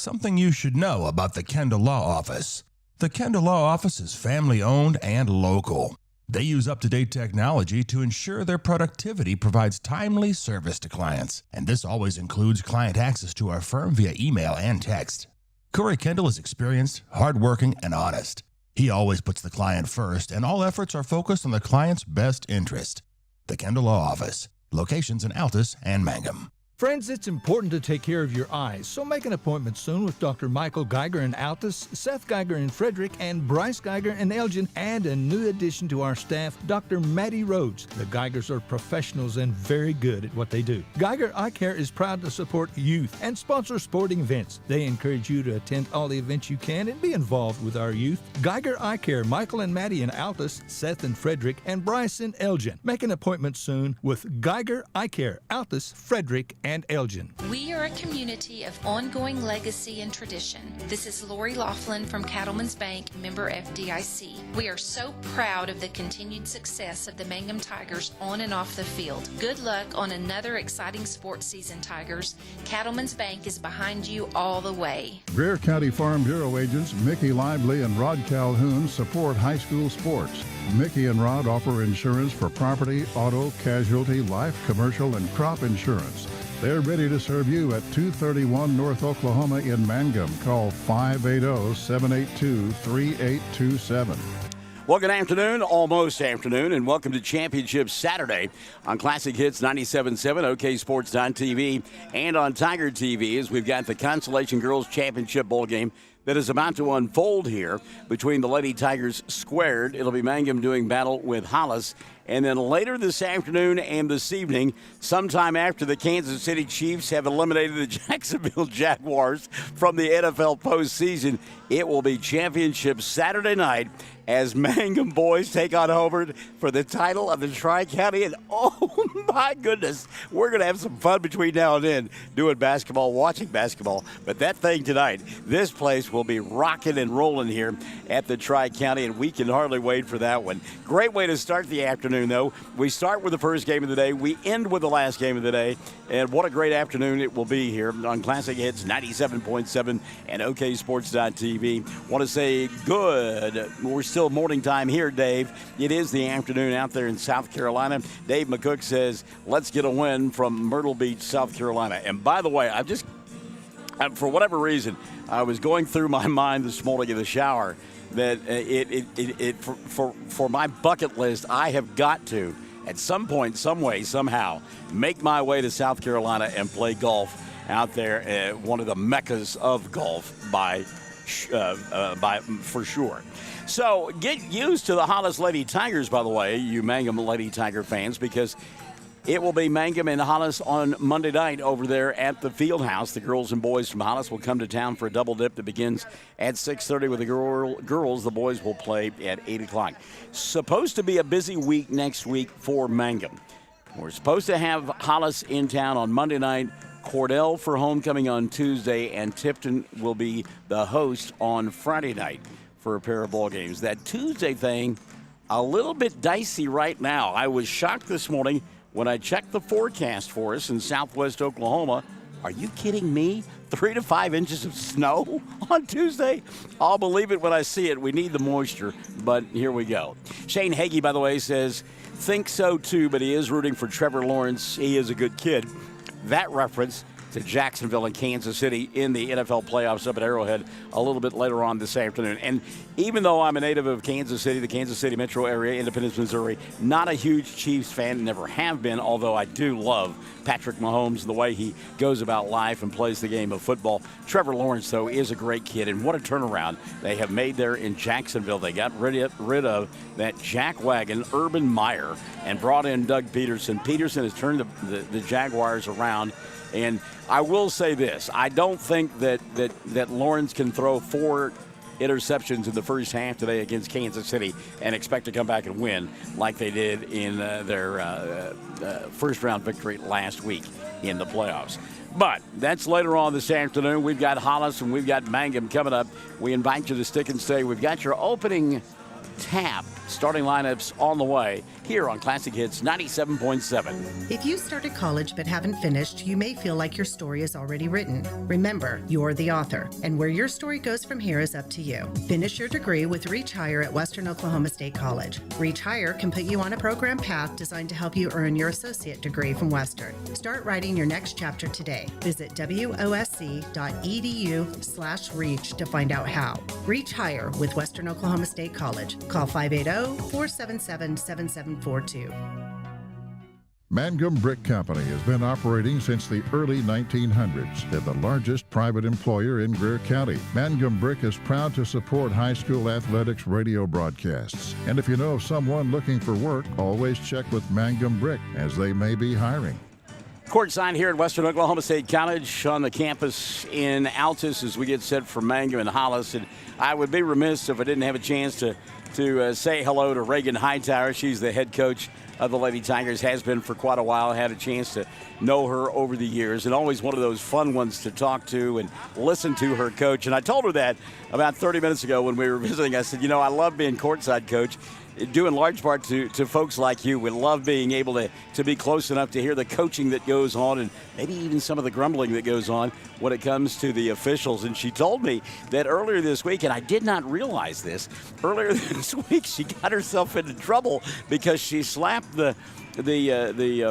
Something you should know about the Kendall Law Office. The Kendall Law Office is family-owned and local. They use up-to-date technology to ensure their productivity provides timely service to clients, and this always includes client access to our firm via email and text. Corey Kendall is experienced, hardworking, and honest. He always puts the client first, and all efforts are focused on the client's best interest. The Kendall Law Office, locations in Altus and Mangum. Friends, it's important to take care of your eyes, so make an appointment soon with Dr. Michael Geiger in Altus, Seth Geiger in Frederick, and Bryce Geiger in Elgin, and a new addition to our staff, Dr. Maddie Rhodes. The Geigers are professionals and very good at what they do. Geiger Eye Care is proud to support youth and sponsor sporting events. They encourage you to attend all the events you can and be involved with our youth. Geiger Eye Care, Michael and Maddie in Altus, Seth in Frederick, and Bryce in Elgin. Make an appointment soon with Geiger Eye Care, Altus, Frederick, and Elgin. We are a community of ongoing legacy and tradition. This is Lori Laughlin from Cattleman's Bank, member FDIC. We are so proud of the continued success of the Mangum Tigers on and off the field. Good luck on another exciting sports season, Tigers. Cattleman's Bank is behind you all the way. Greer County Farm Bureau agents Mickey Lively and Rod Calhoun support high school sports. Mickey and Rod offer insurance for property, auto, casualty, life, commercial, and crop insurance. They're ready to serve you at 231 North Oklahoma in Mangum. Call 580-782-3827. Well, good afternoon, almost afternoon, and welcome to Championship Saturday on Classic Hits 97.7, OKSports.tv, and on Tiger TV as we've got the Consolation Girls Championship Bowl game that is about to unfold here between the Lady Tigers squared. It'll be Mangum doing battle with Hollis. And then later this afternoon and this evening, sometime after the Kansas City Chiefs have eliminated the Jacksonville Jaguars from the NFL postseason, it will be Championship Saturday night as Mangum boys take on Hobart for the title of the Tri-County. And oh my goodness, we're going to have some fun between now and then doing basketball, watching basketball. But that thing tonight, this place will be rocking and rolling here at the Tri-County, and we can hardly wait for that one. Great way to start the afternoon, though. We start with the first game of the day. We end with the last game of the day. And what a great afternoon it will be here on Classic Hits 97.7 and OKSports.tv. Want to say good. We're still morning time here, Dave. It is the afternoon out there in South Carolina. Dave McCook says, let's get a win from Myrtle Beach, South Carolina. And by the way, for whatever reason, I was going through my mind this morning in the shower that for my bucket list, I have got to, at some point, some way, somehow, make my way to South Carolina and play golf out there, one of the meccas of golf for sure. So get used to the Hollis Lady Tigers, by the way, you Mangum Lady Tiger fans, because it will be Mangum and Hollis on Monday night over there at the Field House. The girls and boys from Hollis will come to town for a double dip that begins at 6:30 with the girls. The boys will play at 8 o'clock. Supposed to be a busy week next week for Mangum. We're supposed to have Hollis in town on Monday night, Cordell for homecoming on Tuesday, and Tipton will be the host on Friday night for a pair of ball games. That Tuesday thing, a little bit dicey right now. I was shocked this morning when I checked the forecast for us in southwest Oklahoma. Are you kidding me? 3 to 5 inches of snow on Tuesday? I'll believe it when I see it. We need the moisture, but here we go. Shane Hagee, by the way, says, think so too, but he is rooting for Trevor Lawrence. He is a good kid. That reference to Jacksonville and Kansas City in the NFL playoffs up at Arrowhead a little bit later on this afternoon. And even though I'm a native of Kansas City, the Kansas City metro area, Independence, Missouri, not a huge Chiefs fan, never have been, although I do love Patrick Mahomes, the way he goes about life and plays the game of football. Trevor Lawrence, though, is a great kid, and what a turnaround they have made there in Jacksonville. They got rid of that jack wagon, Urban Meyer, and brought in Doug Peterson. Peterson has turned the Jaguars around. And I will say this, I don't think that Lawrence can throw 4 interceptions in the first half today against Kansas City and expect to come back and win like they did in their first-round victory last week in the playoffs. But that's later on this afternoon. We've got Hollis and we've got Mangum coming up. We invite you to stick and stay. We've got your opening tap starting lineups on the way. here on Classic Hits 97.7. If you started college but haven't finished, you may feel like your story is already written. Remember, you're the author, and where your story goes from here is up to you. Finish your degree with Reach Higher at Western Oklahoma State College. Reach Higher can put you on a program path designed to help you earn your associate degree from Western. Start writing your next chapter today. Visit wosc.edu/reach to find out how. Reach Higher with Western Oklahoma State College. Call 580-477-7742. Mangum Brick Company has been operating since the early 1900s and the largest private employer in Greer County. Mangum Brick is proud to support high school athletics radio broadcasts. And if you know of someone looking for work, always check with Mangum Brick, as they may be hiring. Courtside here at Western Oklahoma State College on the campus in Altus as we get set for Mangum and Hollis. And I would be remiss if I didn't have a chance to say hello to Reagan Hightower. She's the head coach of the Lady Tigers, has been for quite a while. I had a chance to know her over the years, and always one of those fun ones to talk to and listen to her coach. And I told her that about 30 minutes ago when we were visiting. I said, I love being courtside coach, due in large part to folks like you. We love being able to be close enough to hear the coaching that goes on and maybe even some of the grumbling that goes on when it comes to the officials. And she told me that earlier this week, and I did not realize this, earlier this week she got herself into trouble because she slapped the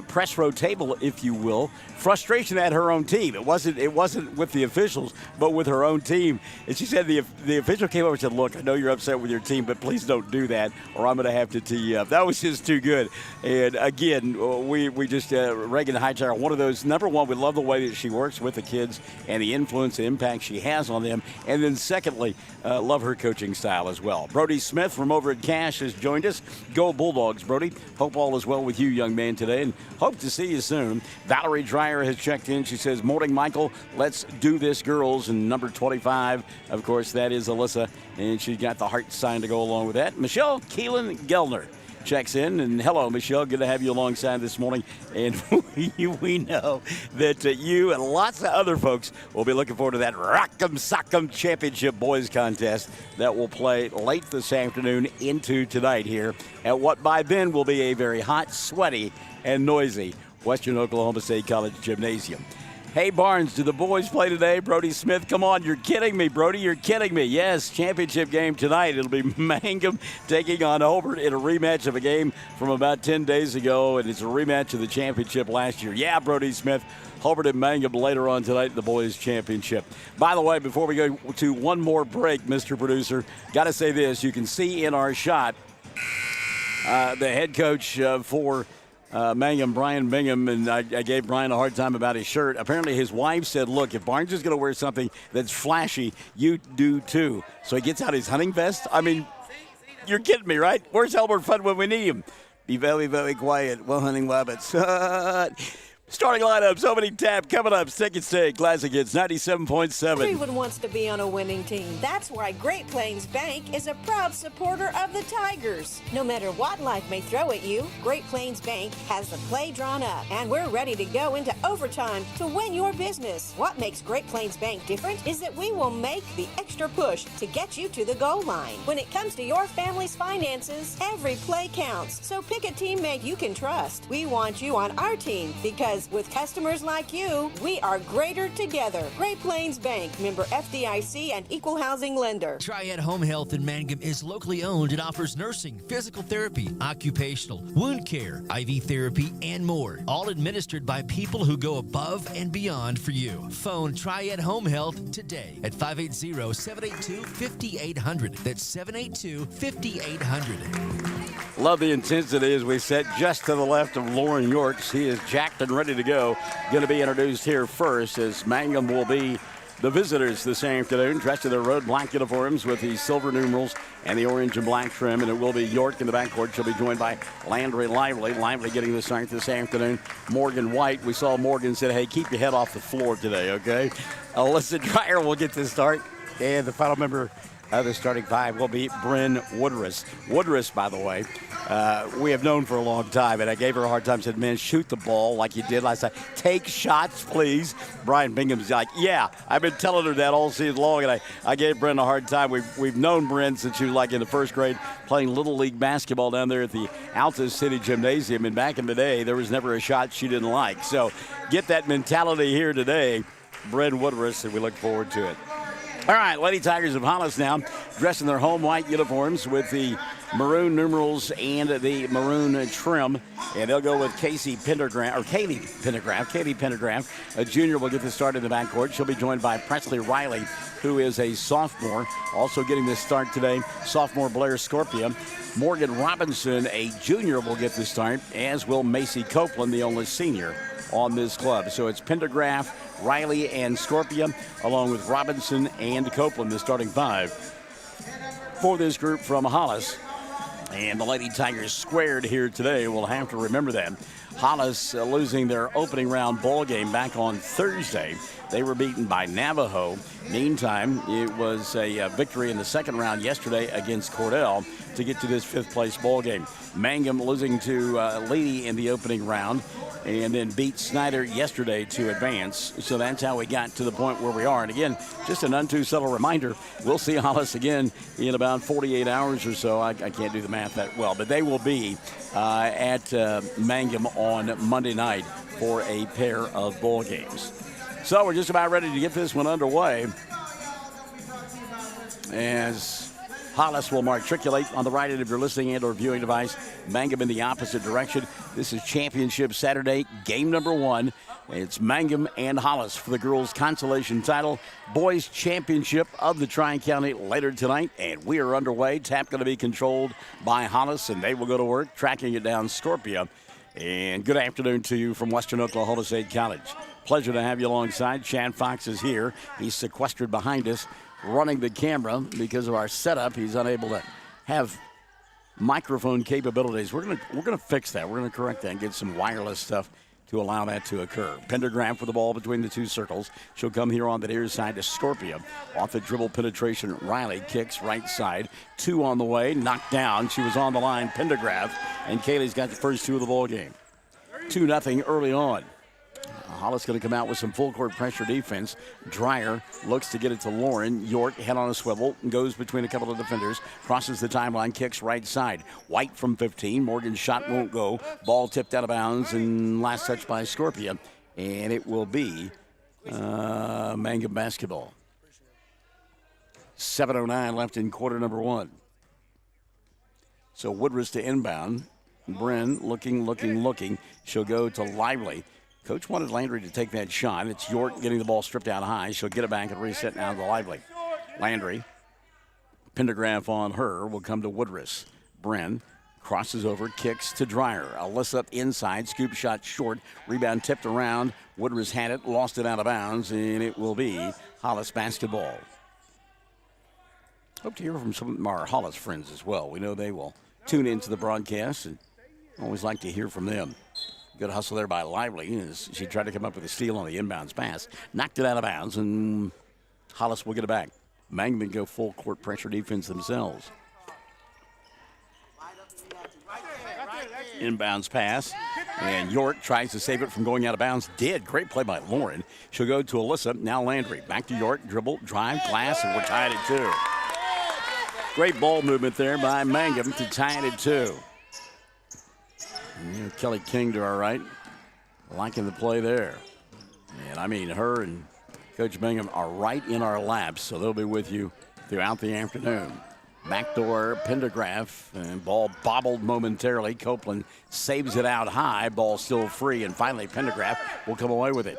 press row table, if you will. Frustration at her own team. It wasn't with the officials, but with her own team. And she said the official came over and said, "Look, I know you're upset with your team, but please don't do that, or I'm going to have to tee you up." That was just too good. And again, we just Reagan Hightower, one of those. Number one, we love the way that she works with the kids and the influence and impact she has on them. And then secondly, love her coaching style as well. Brody Smith from over at Cash has joined us. Go Bulldogs, Brody. Hope all is well with you, young man, today, and hope to see you soon. Valerie Dreyer has checked in. She says, "Morning, Michael. Let's do this, girls." And number 25, of course, that is Alyssa, and she got the heart sign to go along with that. Michelle Keelan Gellner checks in, and hello, Michelle. Good to have you alongside this morning. And we know that you and lots of other folks will be looking forward to that Rock'em Sock'em Championship Boys Contest that will play late this afternoon into tonight here at what by then will be a very hot, sweaty, and noisy Western Oklahoma State College Gymnasium. Hey, Barnes, do the boys play today? Brody Smith, come on. You're kidding me, Brody. You're kidding me. Yes, championship game tonight. It'll be Mangum taking on Hobart in a rematch of a game from about 10 days ago, and it's a rematch of the championship last year. Yeah, Brody Smith, Hobart and Mangum later on tonight in the boys championship. By the way, before we go to one more break, Mr. Producer, got to say this. You can see in our shot the head coach for Mangum, Brian Bingham, and I gave Brian a hard time about his shirt. Apparently his wife said, "Look, if Barnes is going to wear something that's flashy, you do too." So he gets out his hunting vest. I mean, you're kidding me, right? Where's Elbert Fudd when we need him? Be very, very quiet while hunting rabbits. Starting lineup, so many tap coming up. Second stage, Classic Hits 97.7. Everyone wants to be on a winning team. That's why Great Plains Bank is a proud supporter of the Tigers. No matter what life may throw at you, Great Plains Bank has the play drawn up, and we're ready to go into overtime to win your business. What makes Great Plains Bank different is that we will make the extra push to get you to the goal line. When it comes to your family's finances, every play counts. So pick a teammate you can trust. We want you on our team because with customers like you, we are greater together. Great Plains Bank, member FDIC and equal housing lender. Triad Home Health in Mangum is locally owned and offers nursing, physical therapy, occupational, wound care, IV therapy, and more. All administered by people who go above and beyond for you. Phone Triad Home Health today at 580-782-5800. That's 782-5800. Love the intensity as we sit just to the left of Lauren Yorks. He is jacked and ready to go. Going to be introduced here first as Mangum will be the visitors this afternoon, dressed in their road black uniforms with the silver numerals and the orange and black trim. And it will be York in the backcourt. She'll be joined by Landry Lively. Lively getting the start this afternoon. Morgan White. We saw Morgan said, "Hey, keep your head off the floor today, okay?" Alyssa Dreyer will get this start. And the final member The starting five will be Bryn Woodruss. Woodruss, by the way, we have known for a long time, and I gave her a hard time. Said, "Man, shoot the ball like you did last night. Take shots, please." Brian Bingham's like, "Yeah, I've been telling her that all season long," and I gave Bryn a hard time. We've known Bryn since she was like in the first grade, playing Little League basketball down there at the Altus City Gymnasium, and back in the day, there was never a shot she didn't like. So get that mentality here today, Bryn Woodruss, and we look forward to it. All right, Lady Tigers of Hollis now dressed in their home white uniforms with the maroon numerals and the maroon trim. And they'll go with Kaylee Pendergraft. A junior will get the start in the backcourt. She'll be joined by Presley Riley, who is a sophomore. Also getting this start today, sophomore Blair Scorpia. Morgan Robinson, a junior, will get the start, as will Macy Copeland, the only senior on this club. So it's Pendergraft, Riley, and Scorpia, along with Robinson and Copeland, the starting five for this group from Hollis. And the Lady Tigers squared here today. We'll have to remember that. Hollis losing their opening round ball game back on Thursday. They were beaten by Navajo. Meantime, it was a victory in the second round yesterday against Cordell to get to this fifth-place ball game. Mangum losing to Lady in the opening round, and then beat Snyder yesterday to advance. So that's how we got to the point where we are. And again, just an unto subtle reminder, we'll see Hollis again in about 48 hours or so. I can't do the math that well, but they will be at Mangum on Monday night for a pair of ball games. So we're just about ready to get this one underway, as Hollis will matriculate on the right end of your listening and or viewing device. Mangum in the opposite direction. This is Championship Saturday, game number one. It's Mangum and Hollis for the girls' consolation title. Boys' championship of the Tri-County later tonight, and we are underway. Tap going to be controlled by Hollis, and they will go to work tracking it down Scorpia. And good afternoon to you from Western Oklahoma State College. Pleasure to have you alongside. Chad Fox is here. He's sequestered behind us, running the camera because of our setup. He's unable to have microphone capabilities. We're gonna fix that. We're gonna correct that and get some wireless stuff to allow that to occur. Pendergraft with the ball between the two circles. She'll come here on the near side to Scorpia. Off the dribble penetration, Riley kicks right side. Two on the way, knocked down. She was on the line, Pendergraft, and Kaylee's got the first two of the ball game. 2-0 early on. Hollis going to come out with some full court pressure defense. Dreyer looks to get it to Lauren. York, head on a swivel, goes between a couple of defenders, crosses the timeline, kicks right side. White from 15. Morgan's shot won't go. Ball tipped out of bounds, and last touch by Scorpia. And it will be Mangum basketball. 7:09 left in quarter number one. So Woodruss to inbound. Bryn looking. She'll go to Lively. Coach wanted Landry to take that shot. It's York getting the ball stripped out high. She'll get it back and reset now to Lively. Landry, Pendergraft on her, will come to Woodruss. Bryn crosses over, kicks to Dreyer. Alyssa inside, scoop shot short. Rebound tipped around. Woodruss had it, lost it out of bounds, and it will be Hollis basketball. Hope to hear from some of our Hollis friends as well. We know they will tune into the broadcast, and always like to hear from them. Good hustle there by Lively as she tried to come up with a steal on the inbounds pass. Knocked it out of bounds, and Hollis will get it back. Mangum go full court pressure defense themselves. Inbounds pass, and York tries to save it from going out of bounds. Did. Great play by Lauren. She'll go to Alyssa. Now Landry. Back to York. Dribble, drive, glass, and we're tied at 2. Great ball movement there by Mangum to tie it at 2. And Kelly King to our right, liking the play there. And I mean, her and Coach Mangum are right in our laps, so they'll be with you throughout the afternoon. Backdoor Pendergraft, and ball bobbled momentarily. Copeland saves it out high, ball still free, and finally Pendergraft will come away with it.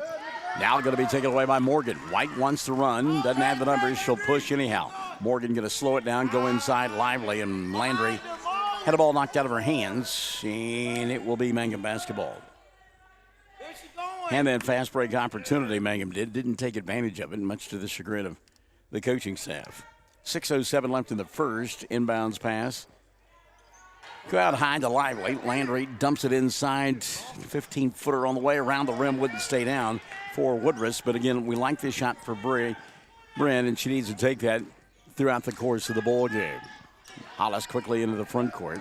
Now going to be taken away by Morgan. White wants to run, doesn't have the numbers, she'll push anyhow. Morgan going to slow it down, go inside Lively, and Landry had a ball knocked out of her hands, and it will be Mangum basketball. And then fast break opportunity Mangum didn't take advantage of it, much to the chagrin of the coaching staff. 6:07 left in the first. Inbounds pass. Go out high to Lively. Landry dumps it inside. 15-footer on the way around the rim. Wouldn't stay down for Woodruss. But again, we like this shot for Bryn, and she needs to take that throughout the course of the ball game. Hollis quickly into the front court.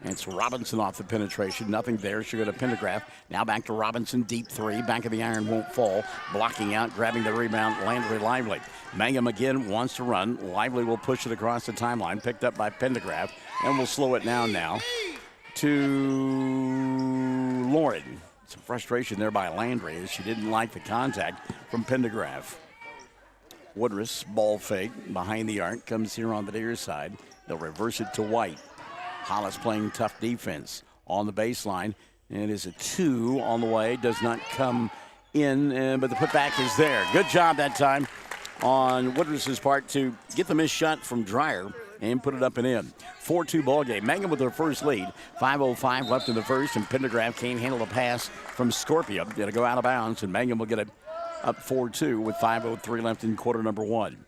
And it's Robinson off the penetration. Nothing there. She'll go to Pendergraph. Now back to Robinson. Deep three. Back of the iron won't fall. Blocking out. Grabbing the rebound. Landry Lively. Mangum again wants to run. Lively will push it across the timeline. Picked up by Pendergraph. And we'll slow it down now to Lauren. Some frustration there by Landry as she didn't like the contact from Pendergraph. Woodruss, ball fake. Behind the arc. Comes here on the near side. They'll reverse it to White. Hollis playing tough defense on the baseline. And it is a 2 on the way. Does not come in, but the putback is there. Good job that time on Woodruss's part to get the missed shot from Dreyer and put it up and in. 4-2 ball game. Mangum with their first lead. 5:05 left in the first, and Pendergraph can't handle the pass from Scorpio. It'll go out of bounds, and Mangum will get it up 4-2 with 5:03 left in quarter number 1.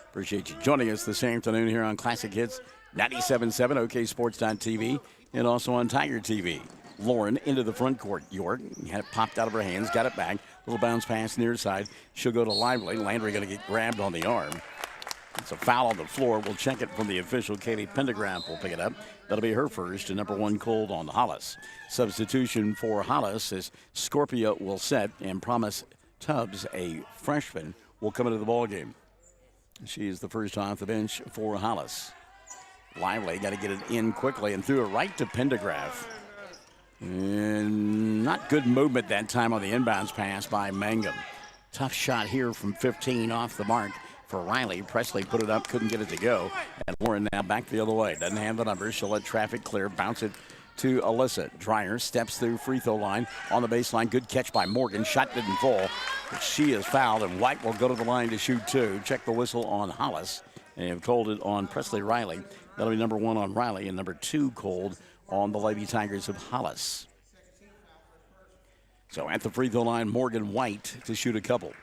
Appreciate you joining us this afternoon here on Classic Hits 97.7, OKSports.tv, and also on Tiger TV. Lauren into the front court. York had it popped out of her hands, got it back. Little bounce pass near side. She'll go to Lively. Landry going to get grabbed on the arm. It's a foul on the floor. We'll check it from the official. Katie Pendergraph will pick it up. That'll be her first, and number 1 called on Hollis. Substitution for Hollis as Scorpio will set, and Promise Tubbs, a freshman, will come into the ballgame. She is the first off the bench for Hollis. Lively got to get it in quickly and threw it right to Pendergraph. And not good movement that time on the inbounds pass by Mangum. Tough shot here from 15 off the mark for Riley. Presley put it up, couldn't get it to go. And Warren now back the other way. Doesn't have the numbers. She'll let traffic clear, bounce it to Alyssa. Dreyer steps through free throw line on the baseline. Good catch by Morgan. Shot didn't fall, but she is fouled, and White will go to the line to shoot 2. Check the whistle on Hollis. And have called it on Presley Riley. That'll be number 1 on Riley, and number 2 called on the Lady Tigers of Hollis. So at the free throw line, Morgan White to shoot a couple.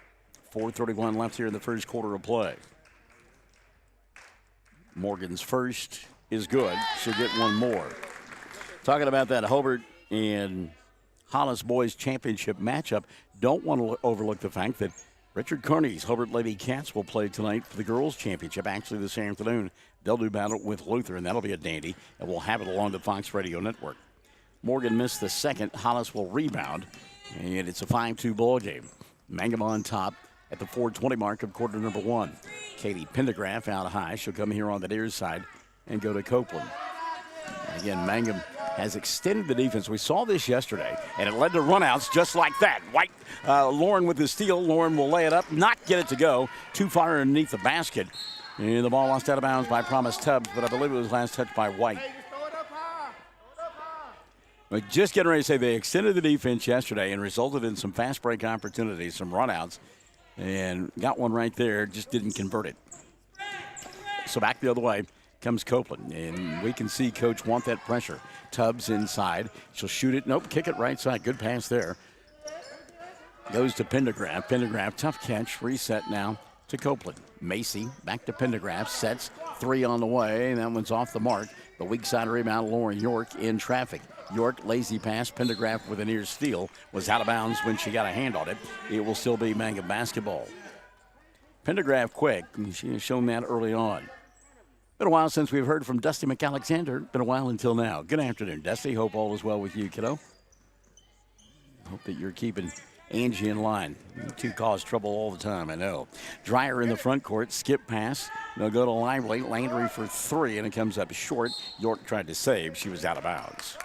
4:31 left here in the first quarter of play. Morgan's first is good. She'll get one more. Talking about that Hobart and Hollis boys championship matchup, don't want to overlook the fact that Richard Kearney's Hobart Lady Cats will play tonight for the girls' championship. Actually, this afternoon, they'll do battle with Luther, and that'll be a dandy, and we'll have it along the Fox Radio Network. Morgan missed the second. Hollis will rebound, and it's a 5-2 ball game. Mangum on top at the 4:20 mark of quarter number 1. Katie Pendergraph out high. She'll come here on the near side and go to Copeland. Again, Mangum has extended the defense. We saw this yesterday, and it led to runouts just like that. White, Lauren with the steal. Lauren will lay it up, not get it to go. Too far underneath the basket. And the ball lost out of bounds by Promise Tubbs, but I believe it was last touched by White. But just getting ready to say they extended the defense yesterday and resulted in some fast break opportunities, some runouts, and got one right there, just didn't convert it. So back the other way comes Copeland, and we can see Coach want that pressure. Tubbs inside. She'll shoot it. Nope, kick it right side. Good pass there. Goes to Pendergraph. Pendergraph, tough catch. Reset now to Copeland. Macy back to Pendergraph. Sets 3 on the way, and that one's off the mark. The weak side rebound, Lauren York in traffic. York, lazy pass. Pendergraph with a near steal. Was out of bounds when she got a hand on it. It will still be Mangum basketball. Pendergraph quick. She has shown that early on. Been a while since we've heard from Dusty McAlexander. Been a while until now. Good afternoon, Dusty. Hope all is well with you, kiddo. Hope that you're keeping Angie in line. You two cause trouble all the time, I know. Dreyer in the front court. Skip pass. They'll go to Lively. Landry for 3, and it comes up short. York tried to save. She was out of bounds.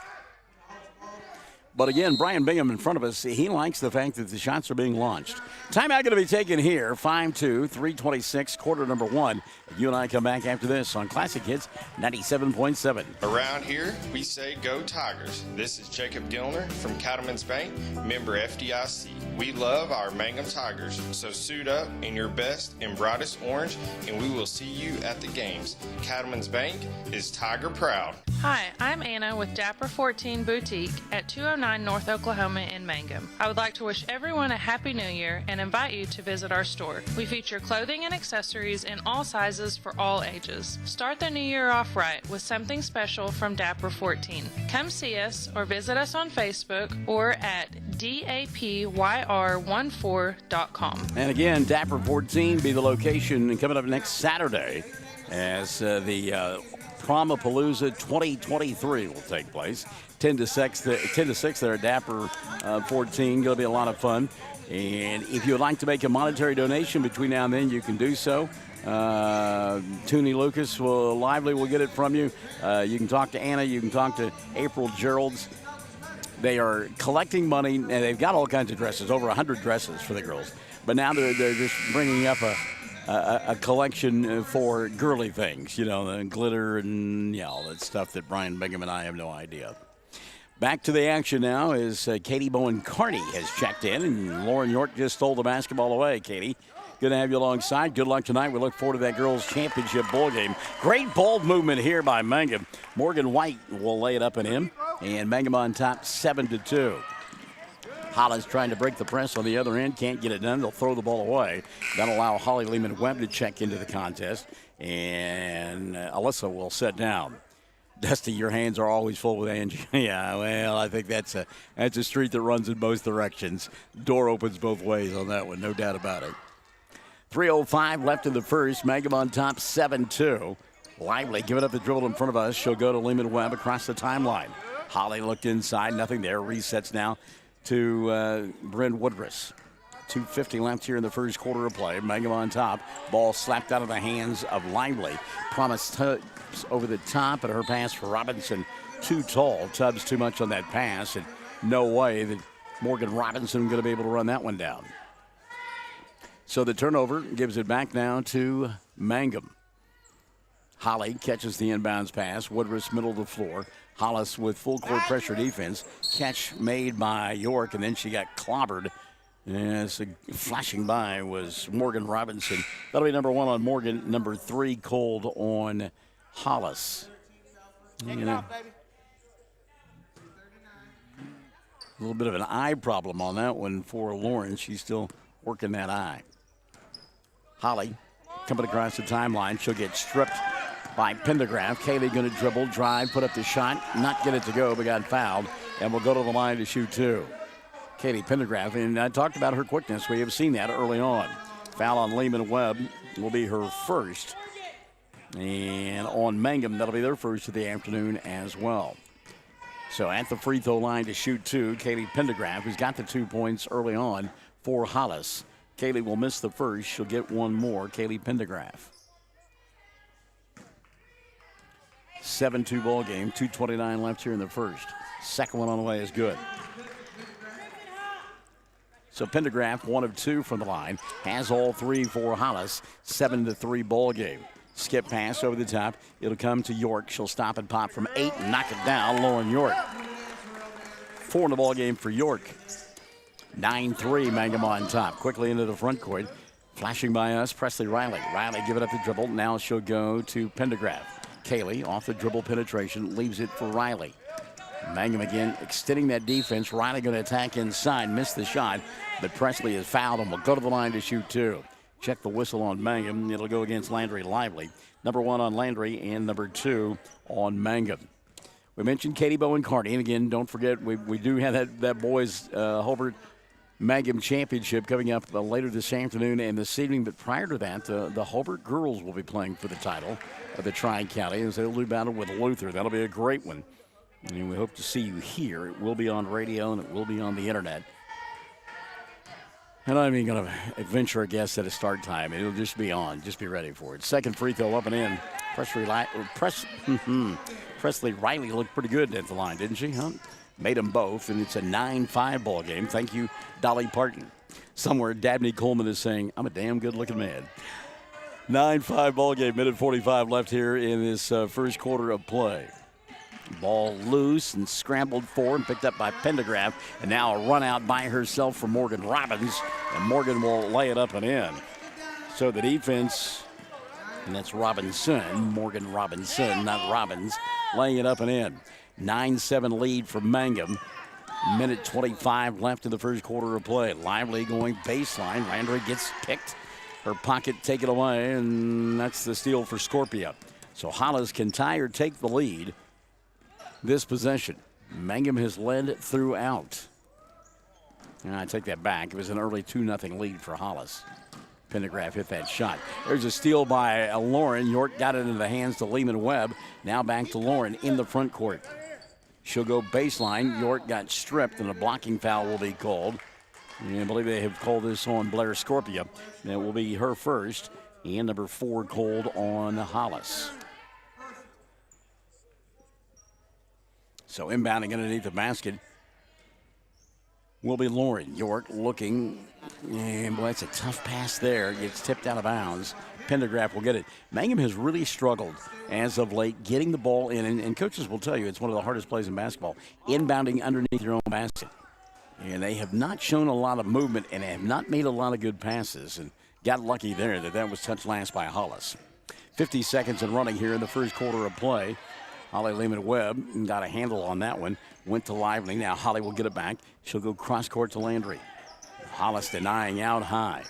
But again, Brian Bingham in front of us, he likes the fact that the shots are being launched. Timeout going to be taken here, 5-2, 3:26, quarter number 1. You and I come back after this on Classic Hits 97.7. Around here, we say go Tigers. This is Jacob Gilner from Cattlemen's Bank, member FDIC. We love our Mangum Tigers, so suit up in your best and brightest orange, and we will see you at the games. Cattlemen's Bank is Tiger proud. Hi, I'm Anna with Dapper 14 Boutique at 209 North Oklahoma in Mangum. I would like to wish everyone a Happy New Year and invite you to visit our store. We feature clothing and accessories in all sizes for all ages. Start the new year off right with something special from Dapper 14. Come see us or visit us on Facebook or at dapyr14.com. And again, Dapper 14 be the location coming up next Saturday as the Promapalooza 2023 will take place. 10 to 6 there at Dapper 14. Going to be a lot of fun. And if you would like to make a monetary donation between now and then, you can do so. Toonie Lucas will get it from you. You can talk to Anna. You can talk to April Geralds. They are collecting money, and they've got all kinds of dresses, over 100 dresses for the girls. But now they're just bringing up a collection for girly things, the glitter and all that stuff that Brian Bingham and I have no idea. Back to the action now as Katie Bowen-Carney has checked in, and Lauren York just stole the basketball away. Katie, good to have you alongside. Good luck tonight. We look forward to that girls' championship ball game. Great ball movement here by Mangum. Morgan White will lay it up and in, and Mangum on top 7-2. Hollis trying to break the press on the other end. Can't get it done. They'll throw the ball away. That'll allow Holly Lehman-Webb to check into the contest, and Alyssa will sit down. Dusty, your hands are always full with Angie. Yeah, well, I think that's a street that runs in both directions. Door opens both ways on that one, no doubt about it. 3:05 left in the first. Mangum on top 7-2. Lively giving up the dribble in front of us. She'll go to Lehman-Webb across the timeline. Holly looked inside, nothing there. Resets now to Bryn Woodruss. 2:50 left here in the first quarter of play. Mangum on top. Ball slapped out of the hands of Lively. Promised Tubbs over the top, and her pass for Robinson too tall. Tubbs too much on that pass, and no way that Morgan Robinson going to be able to run that one down. So the turnover gives it back now to Mangum. Holly catches the inbounds pass. Woodruss middle of the floor. Hollis with full court pressure defense. Catch made by York, and then she got clobbered. As flashing by was Morgan Robinson. That'll be number 1 on Morgan, number 3 cold on Hollis. A little bit of an eye problem on that one for Lauren. She's still working that eye. Holly coming across the timeline. She'll get stripped by Pendergraph. Kaylee going to dribble, drive, put up the shot, not get it to go, but got fouled, and will go to the line to shoot 2. Katie Pendergraph, and I talked about her quickness. We have seen that early on. Foul on Lehman-Webb will be her first. And on Mangum, that'll be their first of the afternoon as well. So at the free throw line to shoot 2, Katie Pendergraph, who's got the 2 points early on for Hollis. Kaylee will miss the first. She'll get one more. Kaylee Pendergraph. 7-2 ball game. 2:29 left here in the first. Second one on the way is good. So Pendergraph, 1 of 2 from the line, has all 3 for Hollis. 7-3 ball game. Skip pass over the top. It'll come to York. She'll stop and pop from 8 and knock it down. Lauren York. 4 in the ball game for York. 9-3, Mangum on top. Quickly into the front court. Flashing by us, Presley Riley. Riley give it up the dribble. Now she'll go to Pendergraph. Kaylee off the dribble penetration, leaves it for Riley. Mangum again extending that defense. Riley going to attack inside, missed the shot, but Presley is fouled and will go to the line to shoot 2. Check the whistle on Mangum. It'll go against Landry Lively. Number 1 on Landry and number 2 on Mangum. We mentioned Katie Bowen-Carney, and again, don't forget we do have that boys Hobart Mangum Championship coming up later this afternoon and this evening. But prior to that, the Hobart girls will be playing for the title of the Tri-County as they'll do battle with Luther. That'll be a great one. And we hope to see you here. It will be on radio and it will be on the internet. And I'm even going to venture a guess at a start time. It'll just be on. Just be ready for it. Second free throw up and in. Presley Riley looked pretty good at the line, didn't she? Huh? Made them both, and it's a 9-5 ball game. Thank you, Dolly Parton. Somewhere, Dabney Coleman is saying, I'm a damn good-looking man. 9-5 ball game, minute 45 left here in this first quarter of play. Ball loose and scrambled for and picked up by Pendergraph, and now a run out by herself for Morgan Robbins, and Morgan will lay it up and in. So the defense, and that's Robinson, Morgan Robinson, not Robbins, laying it up and in. 9-7 lead for Mangum. Minute 25 left in the first quarter of play. Lively going baseline. Landry gets picked. Her pocket taken away, and that's the steal for Scorpia. So Hollis can tie or take the lead this possession. Mangum has led throughout. And I take that back. It was an early 2-0 lead for Hollis. Pendergraph hit that shot. There's a steal by Lauren. York got it into the hands to Lehman Webb. Now back to Lauren in the front court. She'll go baseline. York got stripped, and a blocking foul will be called. And I believe they have called this on Blair Scorpia. That will be her first. And number 4 called on Hollis. So inbounding underneath the basket will be Lauren. York looking, and boy, it's a tough pass there. Gets tipped out of bounds. Pendergraph will get it. Mangum has really struggled as of late getting the ball in, and coaches will tell you it's one of the hardest plays in basketball, inbounding underneath your own basket. And they have not shown a lot of movement and have not made a lot of good passes, and got lucky there that was touched last by Hollis. 50 seconds and running here in the first quarter of play. Holly Lehman-Webb got a handle on that one. Went to Lively. Now Holly will get it back. She'll go cross-court to Landry. Hollis denying out high.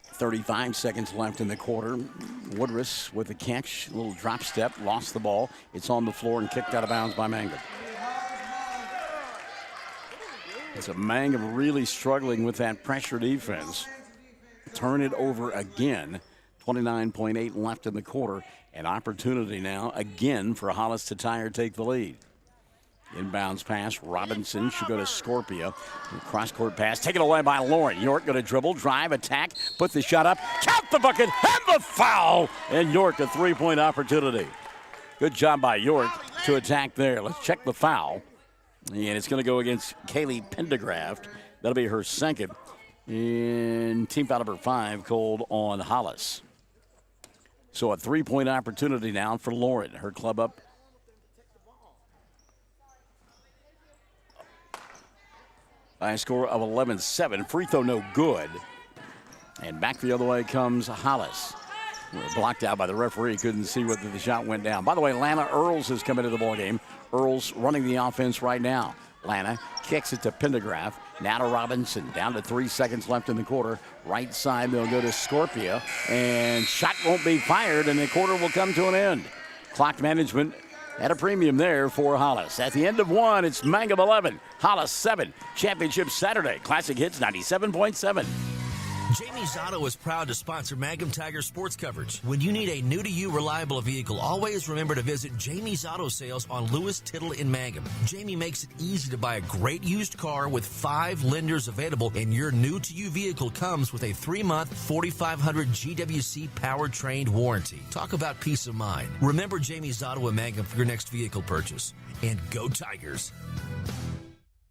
35 seconds left in the quarter. Woodruss with the catch. A little drop step. Lost the ball. It's on the floor and kicked out of bounds by Mangum. It's a Mangum really struggling with that pressure defense. Turn it over again. 29.8 left in the quarter. An opportunity now again for Hollis to tie or take the lead. Inbounds pass. Robinson should go to Scorpia. Cross-court pass taken away by Lauren. York going to dribble, drive, attack, put the shot up, count the bucket, and the foul. And York a three-point opportunity. Good job by York to attack there. Let's check the foul. And it's going to go against Kaylee Pendergraft. That'll be her second. And team foul number 5 called on Hollis. So a three-point opportunity now for Lauren. Her club up by a score of 11-7. Free throw no good. And back the other way comes Hollis. Blocked out by the referee. Couldn't see whether the shot went down. By the way, Lana Earls has come into the ballgame. Earls running the offense right now. Lana kicks it to Pendergraph. Now to Robinson. Down to 3 seconds left in the quarter. Right side, they'll go to Scorpia. And shot won't be fired, and the quarter will come to an end. Clock management at a premium there for Hollis. At the end of one, it's Mangum 11, Hollis 7. Championship Saturday. Classic Hits 97.7. Jamie's Auto is proud to sponsor Mangum Tiger sports coverage. When you need a new-to-you reliable vehicle, always remember to visit Jamie's Auto Sales on Lewis Tittle in Mangum. Jamie makes it easy to buy a great used car with 5 lenders available, and your new-to-you vehicle comes with a 3-month 4,500 GWC powertrain warranty. Talk about peace of mind. Remember Jamie's Auto in Mangum for your next vehicle purchase. And go Tigers!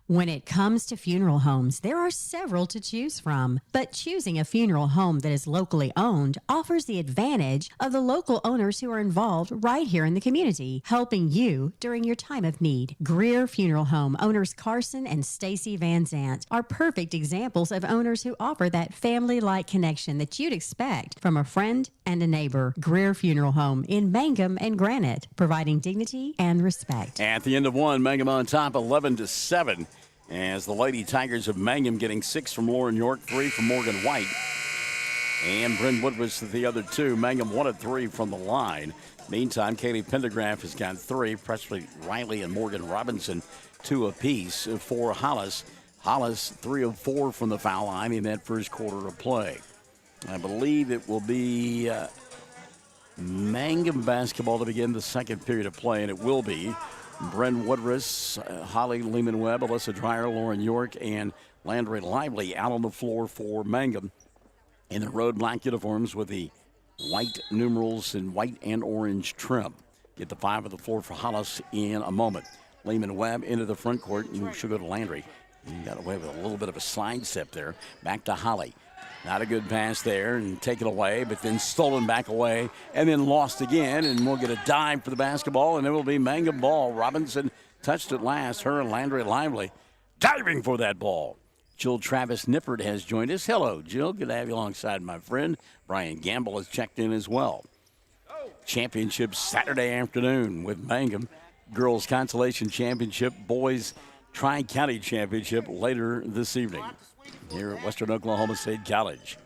When it comes to funeral homes, there are several to choose from. But choosing a funeral home that is locally owned offers the advantage of the local owners who are involved right here in the community, helping you during your time of need. Greer Funeral Home owners Carson and Stacy Van Zant are perfect examples of owners who offer that family-like connection that you'd expect from a friend and a neighbor. Greer Funeral Home in Mangum and Granite, providing dignity and respect. At the end of one, Mangum on top 11-7. As the Lady Tigers of Mangum getting 6 from Lauren York, 3 from Morgan White. And Bryn Woodruss to the other 2. Mangum 1 of 3 from the line. Meantime, Kaylee Pendergraph has got 3. Presley Riley and Morgan Robinson 2 apiece for Hollis. Hollis 3 of 4 from the foul line in that first quarter of play. I believe it will be Mangum basketball to begin the second period of play, and it will be. Bren Woodruss, Holly Lehman-Webb, Alyssa Dreyer, Lauren York, and Landry Lively out on the floor for Mangum in the road black uniforms with the white numerals and white and orange trim. Get the 5 of the floor for Hollis in a moment. Lehman-Webb into the front court. You should go to Landry. He got away with a little bit of a slide step there. Back to Holly. Not a good pass there and taken away, but then stolen back away and then lost again. And we'll get a dime for the basketball, and it will be Mangum ball. Robinson touched it last. Her and Landry Lively diving for that ball. Jill Travis Nippert has joined us. Hello, Jill. Good to have you alongside, my friend. Brian Gamble has checked in as well. Championship Saturday afternoon with Mangum. Girls Consolation Championship, Boys Tri-County Championship later this evening here at Western Oklahoma State College.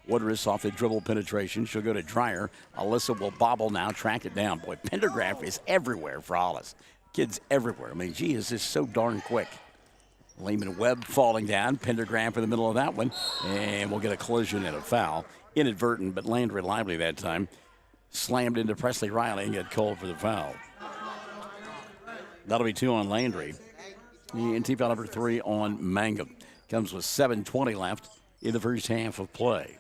Woodruss off the dribble penetration. She'll go to Dreyer. Alyssa will bobble now, track it down. Boy, Pendergraph is everywhere for Hollis. Kid's everywhere. I mean, she is just so darn quick. Lehman Webb falling down. Pendergraft in the middle of that one. And we'll get a collision and a foul. Inadvertent, but Landry Lively that time slammed into Presley Riley and got called for the foul. That'll be 2 on Landry. And team foul number 3 on Mangum. Comes with 7:20 left in the first half of play.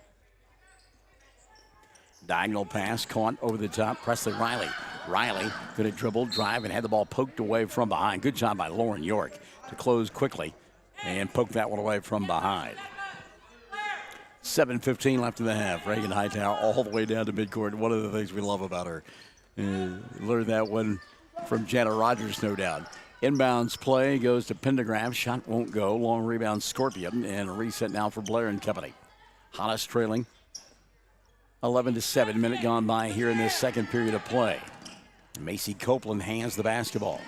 Diagonal pass caught over the top. Presley Riley. Riley could have dribbled, drive, and had the ball poked away from behind. Good job by Lauren York to close quickly and poke that one away from behind. 7:15 left in the half. Reagan Hightower all the way down to midcourt. One of the things we love about her. Learned that one from Jana Rogers, no doubt. Inbounds play goes to Pendergraft. Shot won't go. Long rebound, Scorpion. And a reset now for Blair and company. Hollis trailing 11-7. Minute gone by here in this second period of play. Macy Copeland hands the basketball.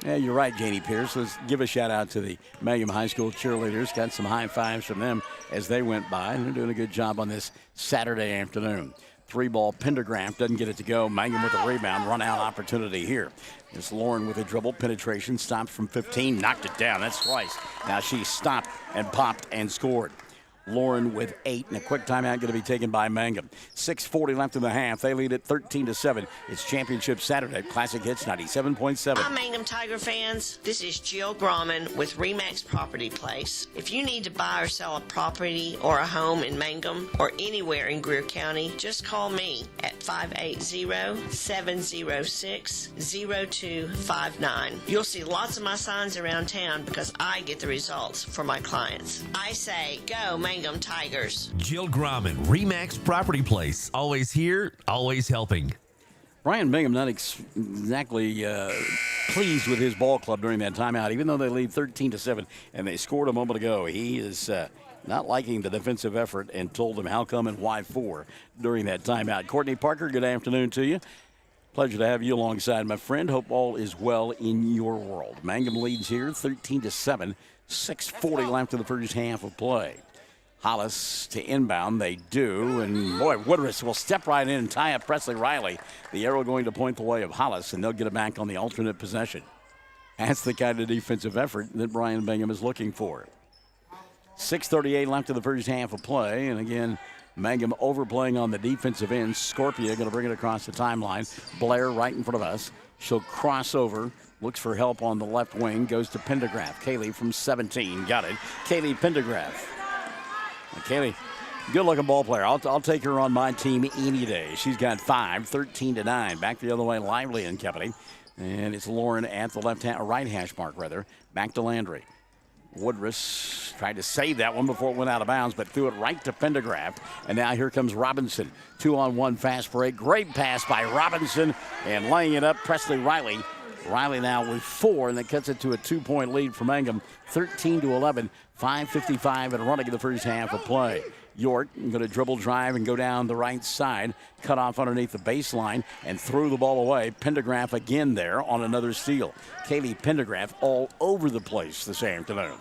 Yeah, you're right, Janie Pierce. Let's give a shout out to the Mangum High School cheerleaders. Got some high fives from them as they went by, and they're doing a good job on this Saturday afternoon. 3-ball Pendergraft doesn't get it to go. Mangum with a rebound, run out opportunity here. It's Lauren with a dribble penetration, stopped from 15, knocked it down. That's twice. Now she stopped and popped and scored. Lauren with 8, and a quick timeout going to be taken by Mangum. 6:40 left in the half. They lead at 13-7. It's Championship Saturday. Classic Hits 97.7. Hi, Mangum Tiger fans. This is Jill Grauman with RE/MAX Property Place. If you need to buy or sell a property or a home in Mangum or anywhere in Greer County, just call me at 580-706-0259. You'll see lots of my signs around town because I get the results for my clients. I say, go Mangum Tigers. Jill Grauman, RE/MAX Property Place. Always here, always helping. Brian Bingham not exactly pleased with his ball club during that timeout, even though they lead 13-7 and they scored a moment ago. He is not liking the defensive effort and told them how come and why for during that timeout. Courtney Parker, good afternoon to you. Pleasure to have you alongside, my friend. Hope all is well in your world. Mangum leads here 13-7, 6:40 left in the first half of play. Hollis to inbound, they do, and boy, Woodruff will step right in and tie up Presley Riley. The arrow going to point the way of Hollis, and they'll get it back on the alternate possession. That's the kind of defensive effort that Brian Bingham is looking for. 6:38 left in the first half of play, and again, Mangum overplaying on the defensive end. Scorpia going to bring it across the timeline. Blair right in front of us. She'll cross over. Looks for help on the left wing. Goes to Pendergraft. Kaylee from 17. Got it. Kaylee Pendergraft. Kaylee, good-looking ball player. I'll take her on my team any day. She's got 5, 13-9. Back the other way, Lively and company. And it's Lauren at the right hash mark, rather. Back to Landry. Woodruff tried to save that one before it went out of bounds, but threw it right to Pendergraft. And now here comes Robinson. 2-on-1 fast break. Great pass by Robinson. And laying it up, Presley Riley. Riley now with 4, and that cuts it to a 2-point lead for Mangum. 13-11. 5:55 and running in the first half of play. York going to dribble, drive, and go down the right side. Cut off underneath the baseline and threw the ball away. Pendergraft again there on another steal. Kaylee Pendergraft all over the place this afternoon.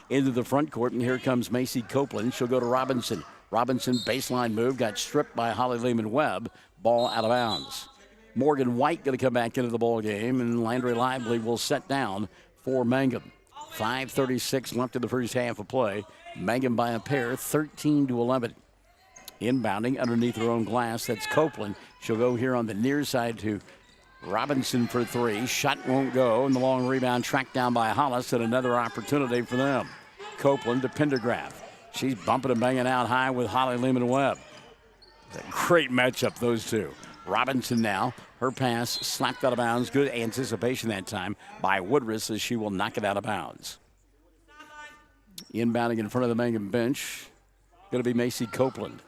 Into the front court, and here comes Macy Copeland. She'll go to Robinson. Robinson, baseline move, got stripped by Holly Lehman-Webb. Ball out of bounds. Morgan White going to come back into the ball game, and Landry Lively will set down for Mangum. 5:36 left in the first half of play. Mangum by a pair, 13-11. Inbounding underneath her own glass, that's Copeland. She'll go here on the near side to Robinson for 3. Shot won't go, and the long rebound tracked down by Hollis, and another opportunity for them. Copeland to Pendergraft. She's bumping and banging out high with Holly Lehman-Webb. It's a great matchup, those two. Robinson now, her pass slapped out of bounds. Good anticipation that time by Woodruff as she will knock it out of bounds. Inbounding in front of the Mangum bench, going to be Macy Copeland.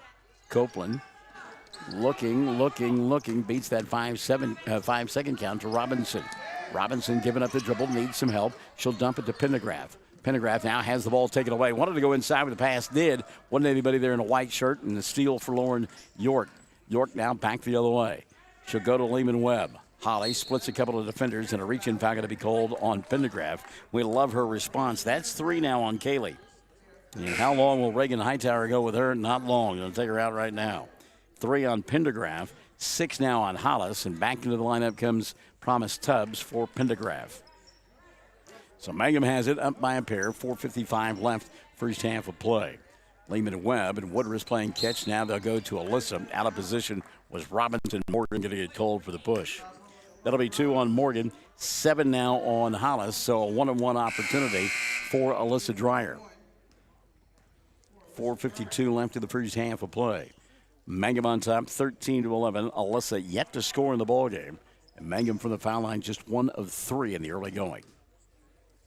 Copeland looking, beats that 5-second count to Robinson. Robinson giving up the dribble, needs some help. She'll dump it to Pendergraft. Pendergraft now has the ball taken away. Wanted to go inside with the pass, did. Wasn't anybody there in a white shirt, and the steal for Lauren York. York now back the other way. She'll go to Lehman-Webb. Holly splits a couple of defenders, and a reach-in foul going to be called on Pendergraft. We love her response. That's 3 now on Kaylee. And how long will Reagan Hightower go with her? Not long. Going to take her out right now. 3 on Pendergraft. 6 now on Hollis, and back into the lineup comes Promise Tubbs for Pendergraft. So Mangum has it up by a pair. 4:55 left, first half of play. Lehman Webb and Woodruff playing catch. Now they'll go to Alyssa. Out of position was Robinson. Morgan going to get cold for the push. That'll be 2 on Morgan. 7 now on Hollis. So a 1-on-1 opportunity for Alyssa Dreyer. 4:52 left in the first half of play. Mangum on top, 13-11. Alyssa yet to score in the ballgame. And Mangum from the foul line, just 1 of 3 in the early going.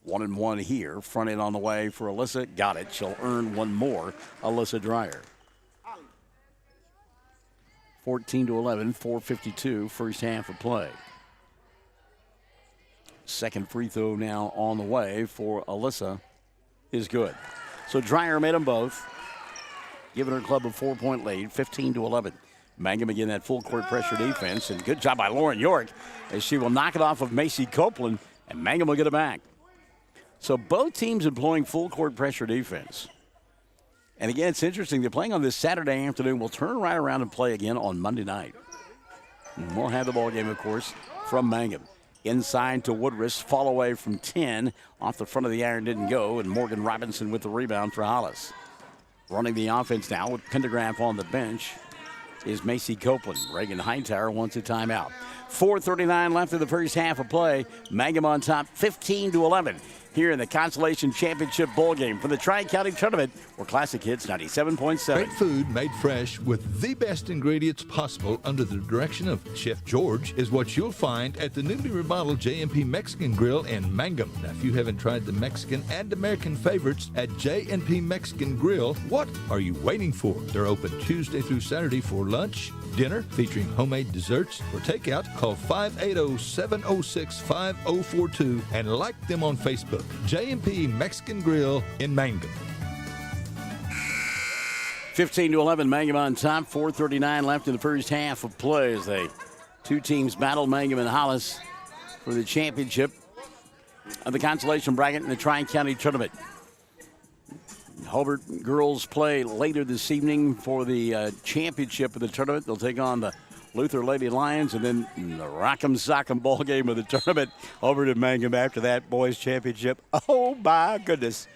1-1 here. Front end on the way for Alyssa. Got it. She'll earn 1 more. Alyssa Dreyer. 14-11. 4:52. First half of play. Second free throw now on the way for Alyssa is good. So Dreyer made them both, giving her club a 4-point lead. 15-11. Mangum again that full court pressure defense, and good job by Lauren York as she will knock it off of Macy Copeland, and Mangum will get it back. So both teams employing full court pressure defense. And again, it's interesting. They're playing on this Saturday afternoon. We'll turn right around and play again on Monday night. And we'll have the ball game, of course, from Mangum. Inside to Woodruff. Fall away from 10. Off the front of the iron didn't go. And Morgan Robinson with the rebound for Hollis. Running the offense now with Pendergraph on the bench is Macy Copeland. Reagan Hightower wants a timeout. 4:39 left in the first half of play. Mangum on top, 15-11. Here in the Consolation Championship Bowl game for the Tri-County Tournament, where Classic Hits 97.7. Great food made fresh with the best ingredients possible under the direction of Chef George is what you'll find at the newly remodeled J&P Mexican Grill in Mangum. Now, if you haven't tried the Mexican and American favorites at J&P Mexican Grill, what are you waiting for? They're open Tuesday through Saturday for lunch, dinner, featuring homemade desserts. For takeout, call 580-706-5042 and like them on Facebook. J&P Mexican Grill in Mangum. 15-11, Mangum on top. 4:39 left in the first half of play as they two teams battle, Mangum and Hollis, for the championship of the consolation bracket in the Tri-County Tournament. Hobart girls play later this evening for the championship of the tournament. They'll take on the Luther Lady Lions, and then the Rock'em Sock'em ball game of the tournament over to Mangum after that boys championship. Oh my goodness!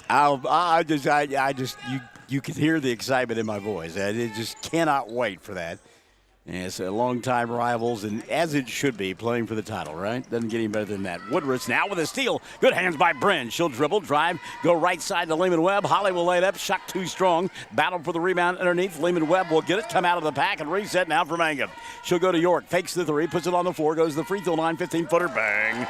I just you can hear the excitement in my voice. I just cannot wait for that. And it's a long-time rivals, and as it should be, playing for the title, right? Doesn't get any better than that. Woodruff now with a steal. Good hands by Bryn. She'll dribble, drive, go right side to Lehman Webb. Holly will lay it up. Shot too strong. Battle for the rebound underneath. Lehman Webb will get it. Come out of the pack and reset now for Mangum. She'll go to York. Fakes the 3. Puts it on the floor. Goes to the free throw line. 15-footer. Bang.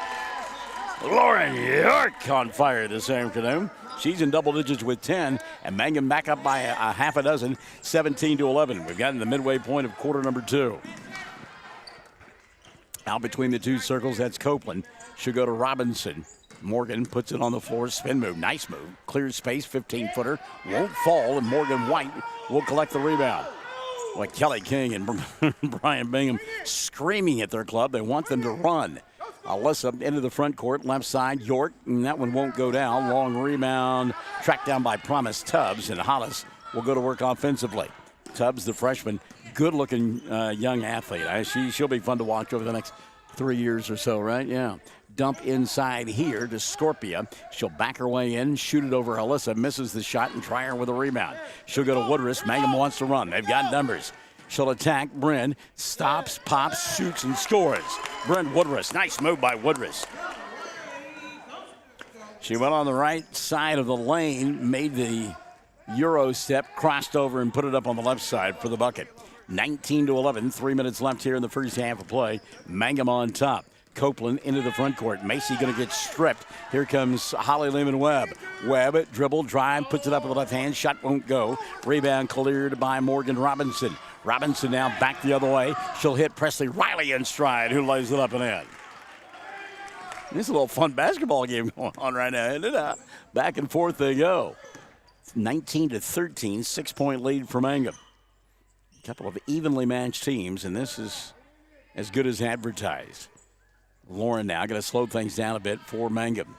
Lauren York on fire this afternoon. She's in double digits with 10, and Mangum back up by a half a dozen, 17-11. We've gotten the midway point of quarter number 2. Out between the two circles, that's Copeland. She'll go to Robinson. Morgan puts it on the floor, spin move, nice move. Clears space, 15-footer, won't fall, and Morgan White will collect the rebound. Like Kelly King and Brian Bingham screaming at their club. They want them to run. Alyssa into the front court, left side, York, and that one won't go down. Long rebound, tracked down by Promise Tubbs, and Hollis will go to work offensively. Tubbs, the freshman, good-looking young athlete. She'll be fun to watch over the next 3 years or so, right? Yeah. Dump inside here to Scorpia. She'll back her way in, shoot it over Alyssa, misses the shot, and try her with a rebound. She'll go to Woodruff. Mangum wants to run. They've got numbers. She'll attack Bryn, stops, pops, shoots, and scores. Bryn Woodruff. Nice move by Woodruff. She went on the right side of the lane, made the Euro step, crossed over, and put it up on the left side for the bucket. 19-11, 3 minutes left here in the first half of play. Mangum on top. Copeland into the front court. Macy going to get stripped. Here comes Holly Lehman Webb. Webb, dribble, drive, puts it up with the left hand. Shot won't go. Rebound cleared by Morgan Robinson. Robinson now back the other way. She'll hit Presley Riley in stride, who lays it up and in. This is a little fun basketball game going on right now, isn't it? Back and forth they go. It's 19-13, 6-point lead for Mangum. A couple of evenly matched teams, and this is as good as advertised. Lauren now going to slow things down a bit for Mangum.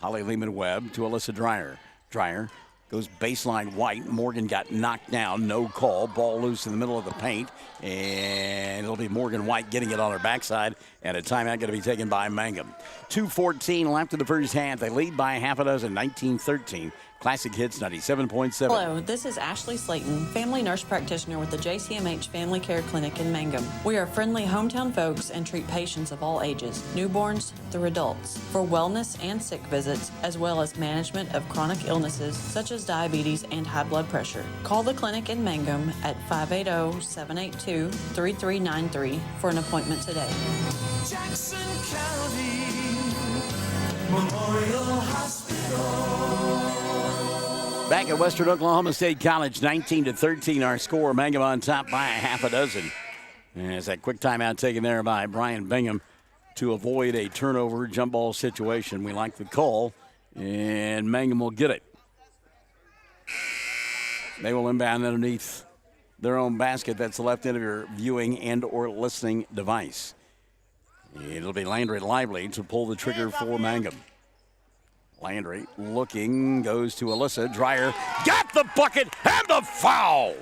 Holly Lehman Webb to Alyssa Dreyer. Dreyer Goes baseline White. Morgan got knocked down. No call. Ball loose in the middle of the paint. And it'll be Morgan White getting it on her backside. And a timeout going to be taken by Mangum. 2:14 left in the first half. They lead by half a dozen, 19-13. Classic Hits 97.7. Hello, this is Ashley Slayton, family nurse practitioner with the JCMH Family Care Clinic in Mangum. We are friendly hometown folks and treat patients of all ages, newborns through adults, for wellness and sick visits, as well as management of chronic illnesses such as diabetes and high blood pressure. Call the clinic in Mangum at 580-782-3393 for an appointment today. Jackson County Memorial Hospital. Back at Western Oklahoma State College, 19-13 our score. Mangum on top by a half a dozen. And it's that quick timeout taken there by Brian Bingham to avoid a turnover jump ball situation. We like the call, and Mangum will get it. They will inbound underneath their own basket. That's the left end of your viewing and or listening device. It'll be Landry Lively to pull the trigger for Mangum. Landry looking, goes to Alyssa. Dreyer got the bucket and the foul.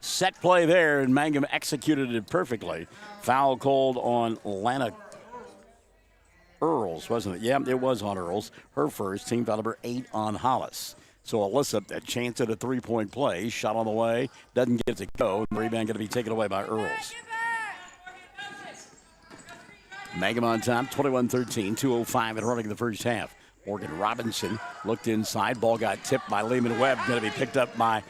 Set play there, and Mangum executed it perfectly. Foul called on Lana Earls, wasn't it? Yeah, it was on Earls. Her first, team foul number 8 on Hollis. So Alyssa, a chance at a three-point play. Shot on the way, doesn't get to go. Rebound going to be taken away by Earls. Mangum on top, 21-13, 2:05 and running the first half. Morgan Robinson looked inside. Ball got tipped by Lehman Webb. Going to be picked up by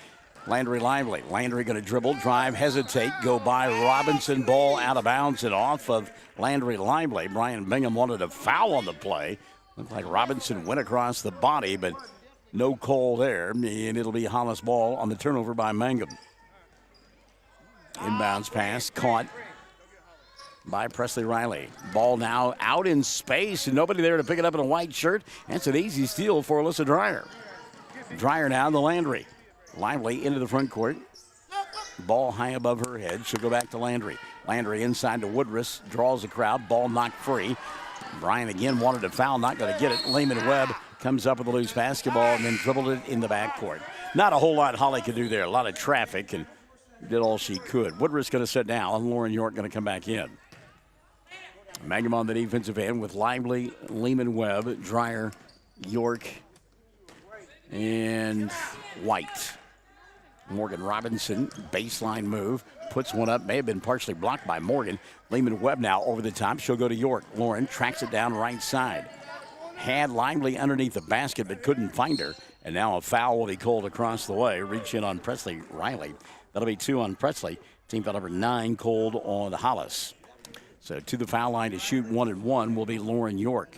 Landry Lively. Landry going to dribble, drive, hesitate, go by Robinson. Ball out of bounds and off of Landry Lively. Brian Bingham wanted a foul on the play. Looked like Robinson went across the body, but no call there. And it'll be Hollis ball on the turnover by Mangum. Inbounds pass caught by Presley Riley. Ball now out in space, and nobody there to pick it up in a white shirt. That's an easy steal for Alyssa Dreyer. Dreyer now to Landry. Lively into the front court. Ball high above her head. She'll go back to Landry. Landry inside to Woodruss. Draws the crowd. Ball knocked free. Bryan again wanted a foul. Not going to get it. Lehman Webb comes up with a loose basketball and then dribbled it in the backcourt. Not a whole lot Holly could do there. A lot of traffic, and did all she could. Woodruss going to sit down, and Lauren York going to come back in. Mangum on the defensive end with Lively, Lehman Webb, Dreyer, York, and White. Morgan Robinson, baseline move, puts one up, may have been partially blocked by Morgan. Lehman Webb now over the top. She'll go to York. Lauren tracks it down right side. Had Lively underneath the basket but couldn't find her. And now a foul will be called across the way. Reach in on Presley Riley. That'll be 2 on Presley. Team foul number 9 called on Hollis. So to the foul line to shoot 1-1 will be Lauren York.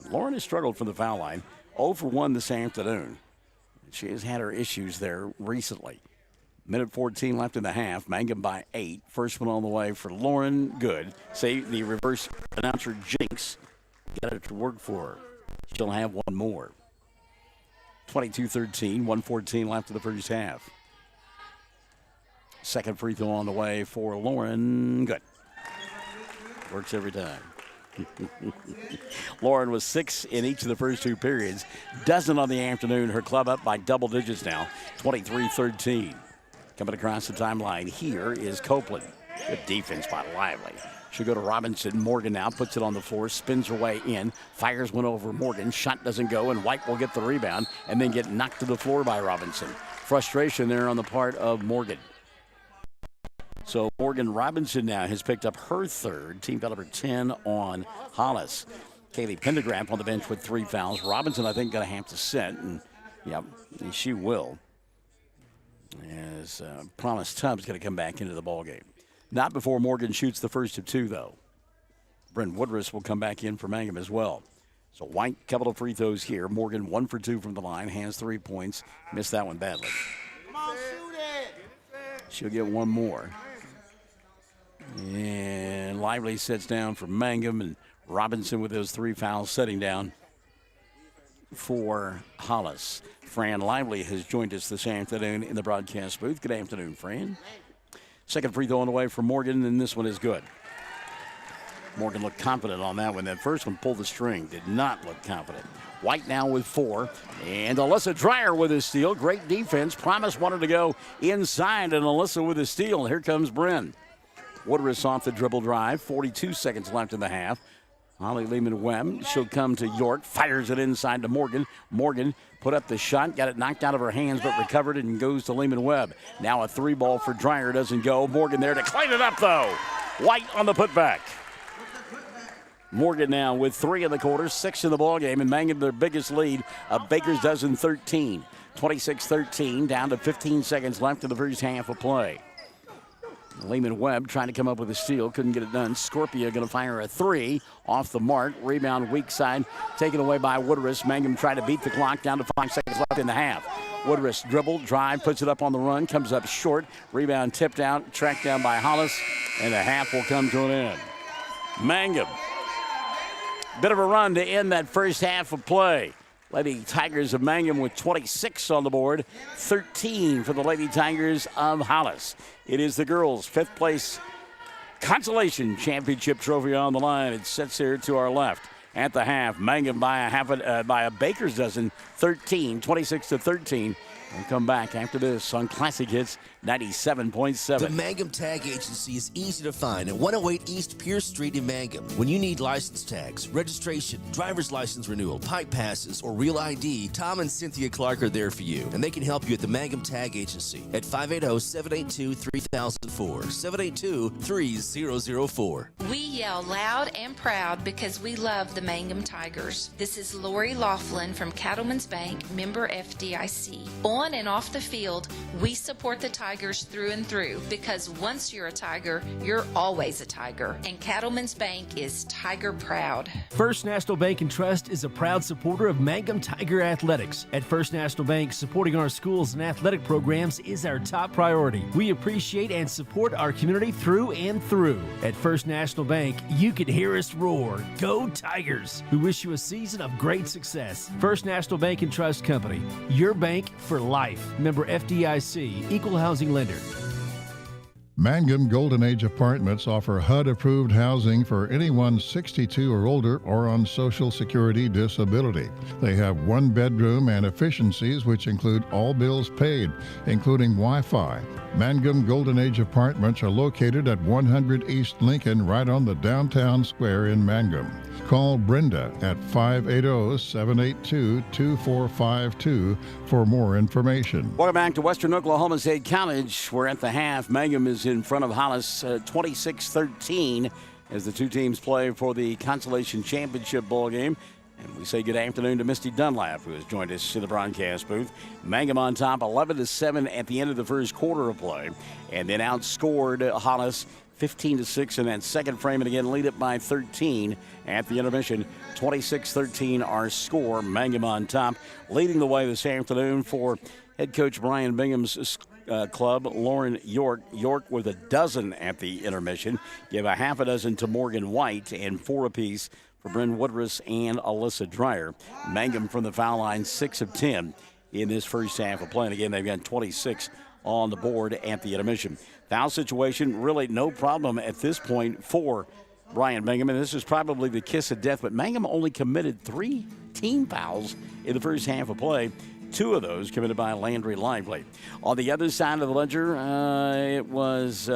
Lauren has struggled from the foul line. 0 for 1 this afternoon. She has had her issues there recently. Minute 14 left in the half. Mangum by 8. First one on the way for Lauren. Good. Say the reverse announcer Jinx got it to work for her. She'll have one more. 22-13, 1:14 left in the first half. Second free throw on the way for Lauren. Good. Works every time. Lauren was 6 in each of the first 2 periods. Dozen on the afternoon. Her club up by double digits now. 23-13. Coming across the timeline here is Copeland. Good defense by Lively. She'll go to Robinson. Morgan now puts it on the floor, spins her way in, fires one over Morgan. Shot doesn't go, and White will get the rebound and then get knocked to the floor by Robinson. Frustration there on the part of Morgan. So Morgan Robinson now has picked up her third. Team foul number 10 on Hollis. Kaylee Pendergraft on the bench with 3 fouls. Robinson, I think, going to have to sit, and yeah, she will. As Promise Tubbs going to come back into the ballgame. Not before Morgan shoots the first of 2, though. Brent Woodruss will come back in for Mangum as well. So White, couple of free throws here. Morgan 1 for 2 from the line, has 3 points. Missed that one badly. She'll get one more. And Lively sits down for Mangum, and Robinson with those 3 fouls setting down for Hollis. Fran Lively has joined us this afternoon in the broadcast booth. Good afternoon, Fran. Second free throw on the way for Morgan, and this one is good. Morgan looked confident on that one. That first one pulled the string. Did not look confident. White now with 4. And Alyssa Dreyer with a steal. Great defense. Promise wanted to go inside, and Alyssa with a steal. Here comes Bryn. Woodruss off the dribble drive. 42 seconds left in the half. Holly Lehman-Webb, she'll come to York. Fires it inside to Morgan. Morgan put up the shot. Got it knocked out of her hands, but recovered it and goes to Lehman-Webb. Now a 3-ball for Dreyer. Doesn't go. Morgan there to clean it up, though. White on the putback. Morgan now with 3 in the quarter, 6 in the ball game, and Mangum their biggest lead, a baker's dozen 13. 26-13, down to 15 seconds left in the first half of play. Lehman-Webb trying to come up with a steal, couldn't get it done. Scorpia going to fire a 3 off the mark. Rebound weak side, taken away by Woodruss. Mangum tried to beat the clock, down to 5 seconds left in the half. Woodruss dribble, drive, puts it up on the run, comes up short. Rebound tipped out, tracked down by Hollis, and the half will come to an end. Mangum. Bit of a run to end that first half of play. Lady Tigers of Mangum with 26 on the board, 13 for the Lady Tigers of Hollis. It is the girls' 5th place consolation championship trophy on the line. It sits here to our left at the half. Mangum by a baker's dozen, 26-13. We'll come back after this on Classic Hits 97.7. The Mangum Tag Agency is easy to find at 108 East Pierce Street in Mangum. When you need license tags, registration, driver's license renewal, pipe passes, or real ID, Tom and Cynthia Clark are there for you, and they can help you at the Mangum Tag Agency at 580-782-3004, 782-3004. We yell loud and proud because we love the Mangum Tigers. This is Lori Laughlin from Cattlemen's Bank, member FDIC. On and off the field, we support the Tigers through and through because once you're a Tiger, you're always a Tiger. And Cattlemen's Bank is Tiger proud. First National Bank and Trust is a proud supporter of Mangum Tiger Athletics. At First National Bank, supporting our schools and athletic programs is our top priority. We appreciate and support our community through and through. At First National Bank, you can hear us roar. Go Tigers! We wish you a season of great success. First National Bank and Trust Company, your bank for life. Member FDIC, Equal Housing Lender. Mangum Golden Age Apartments offer HUD-approved housing for anyone 62 or older or on Social Security disability. They have 1 bedroom and efficiencies which include all bills paid, including Wi-Fi. Mangum Golden Age Apartments are located at 100 East Lincoln, right on the downtown square in Mangum. Call Brenda at 580-782-2452 for more information. Welcome back to Western Oklahoma State College. We're at the half. Mangum is in front of Hollis 26-13 as the two teams play for the Consolation Championship ball game. And we say good afternoon to Misty Dunlap, who has joined us in the broadcast booth. Mangum on top 11-7 at the end of the first quarter of play, and then outscored Hollis 15-6 in that second frame, and again lead it by 13 at the intermission. 26-13 our score. Mangum on top, leading the way this afternoon for head coach Brian Bingham's club, Lauren York. York with a dozen at the intermission. Give a half a dozen to Morgan White and 4 apiece for Bryn Woodruss and Alyssa Dreyer. Mangum from the foul line, 6 of 10 in this first half of play. And again, they've got 26 on the board at the intermission. Foul situation, really no problem at this point for Brian Mangum, and this is probably the kiss of death, but Mangum only committed 3 team fouls in the first half of play. 2 of those committed by Landry Lively. On the other side of the ledger, it was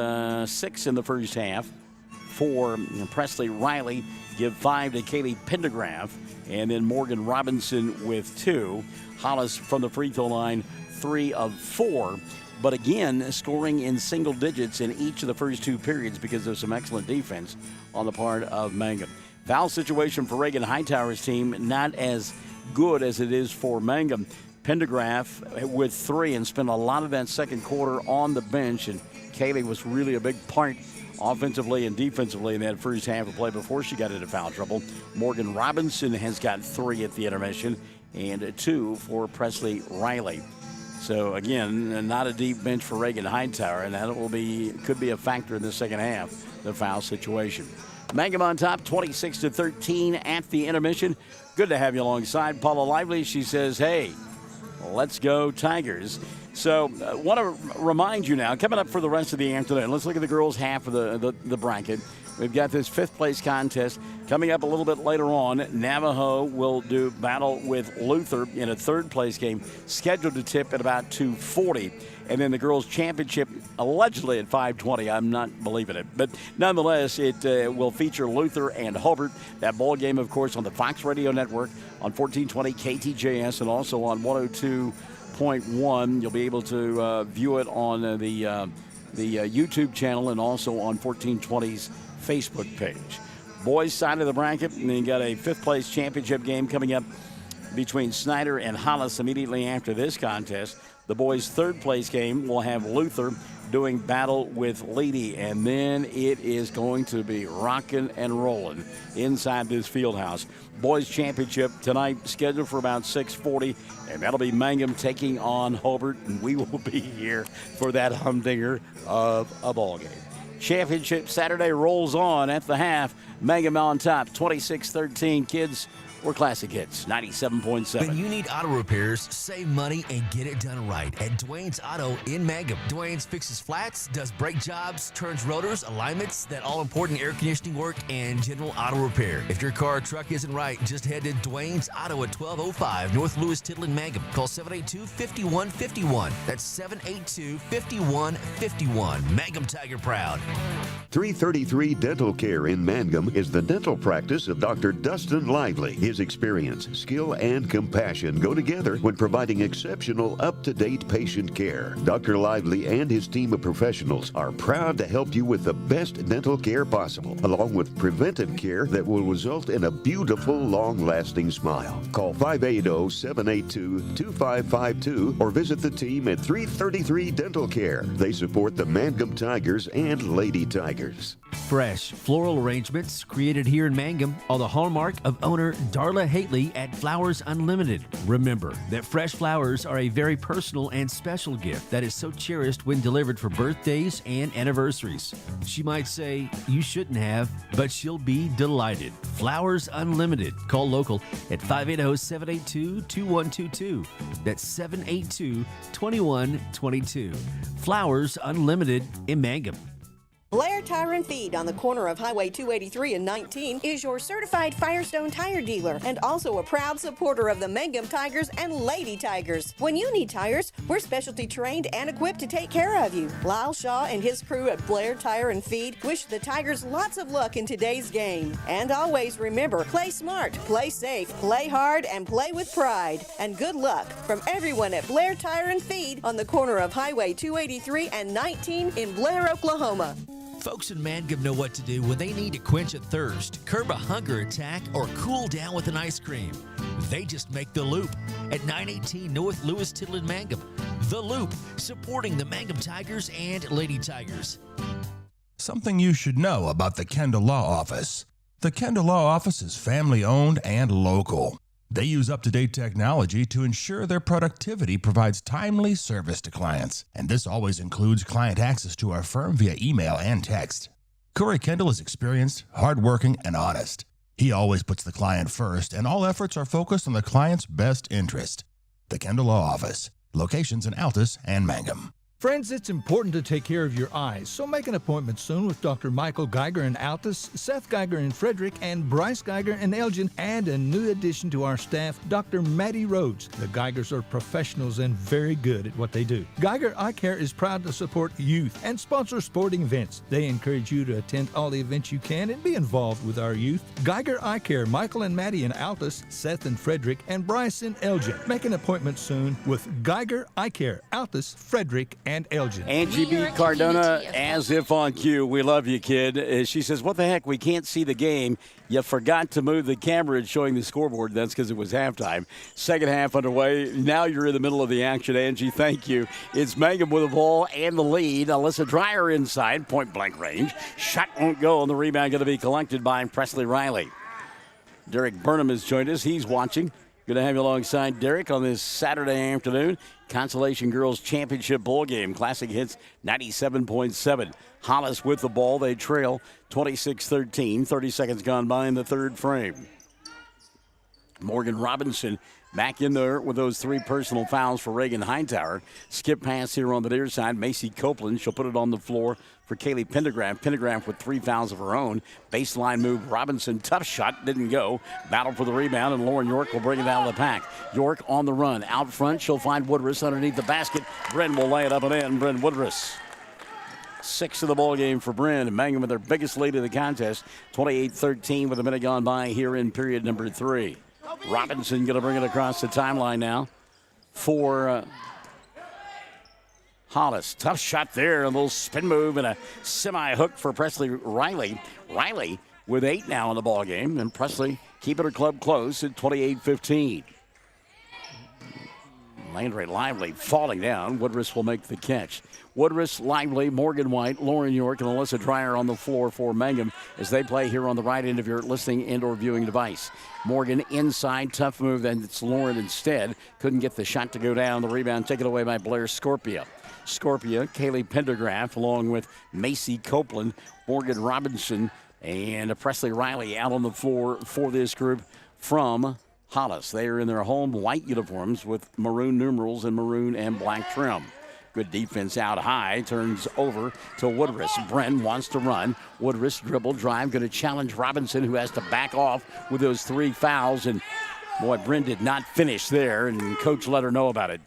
6 in the first half for Presley Riley. Give 5 to Kaylee Pendergraph, and then Morgan Robinson with 2. Hollis from the free throw line, 3 of 4. But again, scoring in single digits in each of the first 2 periods because of some excellent defense on the part of Mangum. Foul situation for Reagan Hightower's team, not as good as it is for Mangum. Pendergraph with 3 and spent a lot of that second quarter on the bench, and Kaylee was really a big part offensively and defensively in that first half of play before she got into foul trouble. Morgan Robinson has got 3 at the intermission and 2 for Presley Riley. So again, not a deep bench for Reagan Hightower, and that could be a factor in the second half, the foul situation. Mangum on top, 26-13 at the intermission. Good to have you alongside. Paula Lively, she says, hey, let's go Tigers. So want to remind you now, coming up for the rest of the afternoon, let's look at the girls' half of the bracket. We've got this fifth place contest coming up a little bit later on. Navajo will do battle with Luther in a third place game scheduled to tip at about 2:40. And then the girls' championship allegedly at 5:20. I'm not believing it. But nonetheless, it will feature Luther and Hobart. That ball game, of course, on the Fox Radio Network on 1420 KTJS and also on 102.1. You'll be able to view it on the YouTube channel and also on 1420's Facebook page. Boys' side of the bracket, and then you got a fifth place championship game coming up between Snyder and Hollis immediately after this contest. The boys' third place game will have Luther doing battle with Lady, and then it is going to be rocking and rolling inside this field house. Boys' championship tonight scheduled for about 6:40, and that'll be Mangum taking on Hobart, and we will be here for that humdinger of a ball game. Championship Saturday rolls on at the half. Mangum on top, 26-13. Kids, or classic hits, 97.7. When you need auto repairs, save money and get it done right at Dwayne's Auto in Mangum. Dwayne's fixes flats, does brake jobs, turns rotors, alignments, that all-important air conditioning work, and general auto repair. If your car or truck isn't right, just head to Dwayne's Auto at 1205 North Lewis Tittle in Mangum. Call 782-5151. That's 782-5151. Mangum Tiger proud. 333 Dental Care in Mangum is the dental practice of Dr. Dustin Lively. His experience, skill, and compassion go together when providing exceptional, up-to-date patient care. Dr. Lively and his team of professionals are proud to help you with the best dental care possible, along with preventive care that will result in a beautiful, long-lasting smile. Call 580-782-2552 or visit the team at 333 Dental Care. They support the Mangum Tigers and Lady Tigers. Fresh floral arrangements created here in Mangum are the hallmark of owner Darla Hately at Flowers Unlimited. Remember that fresh flowers are a very personal and special gift that is so cherished when delivered for birthdays and anniversaries. She might say, you shouldn't have, but she'll be delighted. Flowers Unlimited. Call local at 580-782-2122. That's 782-2122. Flowers Unlimited in Mangum. Blair Tire and Feed on the corner of Highway 283 and 19 is your certified Firestone tire dealer and also a proud supporter of the Mangum Tigers and Lady Tigers. When you need tires, we're specialty trained and equipped to take care of you. Lyle Shaw and his crew at Blair Tire and Feed wish the Tigers lots of luck in today's game. And always remember, play smart, play safe, play hard, and play with pride. And good luck from everyone at Blair Tire and Feed on the corner of Highway 283 and 19 in Blair, Oklahoma. Folks in Mangum know what to do when they need to quench a thirst, curb a hunger attack, or cool down with an ice cream. They just make the Loop at 918 North Lewis Tittle in Mangum. The Loop, supporting the Mangum Tigers and Lady Tigers. Something you should know about the Kendall Law Office. The Kendall Law Office is family-owned and local. They use up-to-date technology to ensure their productivity provides timely service to clients, and this always includes client access to our firm via email and text. Corey Kendall is experienced, hardworking, and honest. He always puts the client first, and all efforts are focused on the client's best interest. The Kendall Law Office, locations in Altus and Mangum. Friends, it's important to take care of your eyes, so make an appointment soon with Dr. Michael Geiger in Altus, Seth Geiger in Frederick, and Bryce Geiger in Elgin, and a new addition to our staff, Dr. Maddie Rhodes. The Geigers are professionals and very good at what they do. Geiger Eye Care is proud to support youth and sponsor sporting events. They encourage you to attend all the events you can and be involved with our youth. Geiger Eye Care, Michael and Maddie in Altus, Seth in Frederick, and Bryce in Elgin. Make an appointment soon with Geiger Eye Care, Altus, Frederick, and Elgin. Angie B. Cardona, as if on cue. We love you, kid. She says, what the heck? We can't see the game. You forgot to move the camera and showing the scoreboard. That's because it was halftime. Second half underway. Now you're in the middle of the action, Angie. Thank you. It's Mangum with the ball and the lead. Alyssa Dreyer inside, point-blank range. Shot won't go, and the rebound going to be collected by Presley Riley. Derek Burnham has joined us. He's watching. Good to have you alongside Derek on this Saturday afternoon. Consolation Girls Championship Bowl Game. Classic Hits 97.7. Hollis with the ball. They trail 26-13. 30 seconds gone by in the third frame. Morgan Robinson Back in there with those 3 personal fouls for Reagan Hightower. Skip pass here on the near side. Macy Copeland, she'll put it on the floor for Kaylee Pendergraft. Pendergraft with 3 fouls of her own. Baseline move, Robinson, tough shot, didn't go. Battle for the rebound, and Lauren York will bring it out of the pack. York on the run. Out front, she'll find Woodruss underneath the basket. Bryn will lay it up and in. Bryn Woodruss. 6 of the ball game for Bryn. Mangum with their biggest lead of the contest, 28-13 with a minute gone by here in period number 3. Robinson going to bring it across the timeline now for Hollis. Tough shot there, a little spin move and a semi-hook for Presley Riley. Riley with 8 now in the ball game, and Presley keeping her club close at 28-15. Landry Lively falling down. Woodruss will make the catch. Woodruss, Lively, Morgan White, Lauren York, and Alyssa Dreyer on the floor for Mangum as they play here on the right end of your listening and/or viewing device. Morgan inside, tough move, then it's Lauren instead. Couldn't get the shot to go down. The rebound taken away by Blair Scorpia. Scorpia, Kaylee Pendergraft, along with Macy Copeland, Morgan Robinson, and Presley Riley out on the floor for this group from Hollis. They are in their home white uniforms with maroon numerals and maroon and black trim. Good defense out high. Turns over to Woodruss. Bren wants to run. Woodruss dribble drive. Going to challenge Robinson, who has to back off with those 3 fouls. And boy, Bren did not finish there, and coach let her know about it.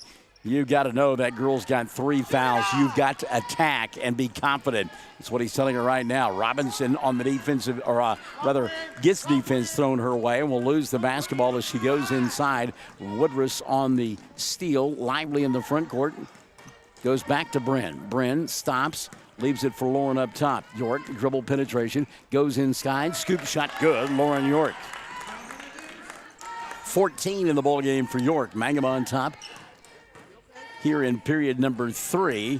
You got to know that girl's got 3 fouls. You've got to attack and be confident. That's what he's telling her right now. Robinson on the defensive, or rather gets defense thrown her way and will lose the basketball as she goes inside. Woodruss on the steal. Lively in the front court. Goes back to Bren. Bren stops, leaves it for Lauren up top. York, dribble penetration, goes inside, scoop shot good. Lauren York. 14 in the ball game for York. Mangum on top here in period number 3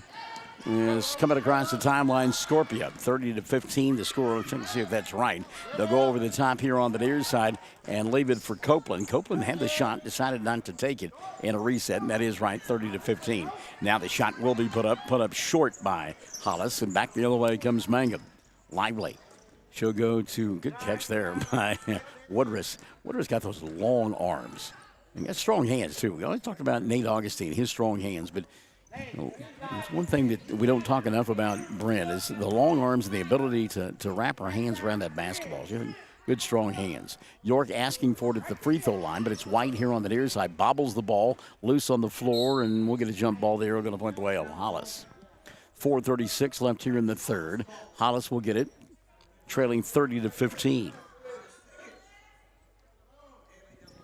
is coming across the timeline. Scorpia, 30-15. The score, trying to see if that's right. They'll go over the top here on the near side and leave it for Copeland. Copeland had the shot, decided not to take it in a reset, and that is right, 30-15. Now the shot will be put up short by Hollis, and back the other way comes Mangum. Lively. She'll go to, good catch there by Woodruss. Woodruss got those long arms. And got strong hands, too. We always talk about Nate Augustine, his strong hands, but it's one thing that we don't talk enough about Brent is the long arms and the ability to wrap her hands around that basketball. She has good, strong hands. York asking for it at the free throw line, but it's White here on the near side. Bobbles the ball, loose on the floor, and we'll get a jump ball there. We're going to point the way of Hollis. 4:36 left here in the third. Hollis will get it, trailing 30-15.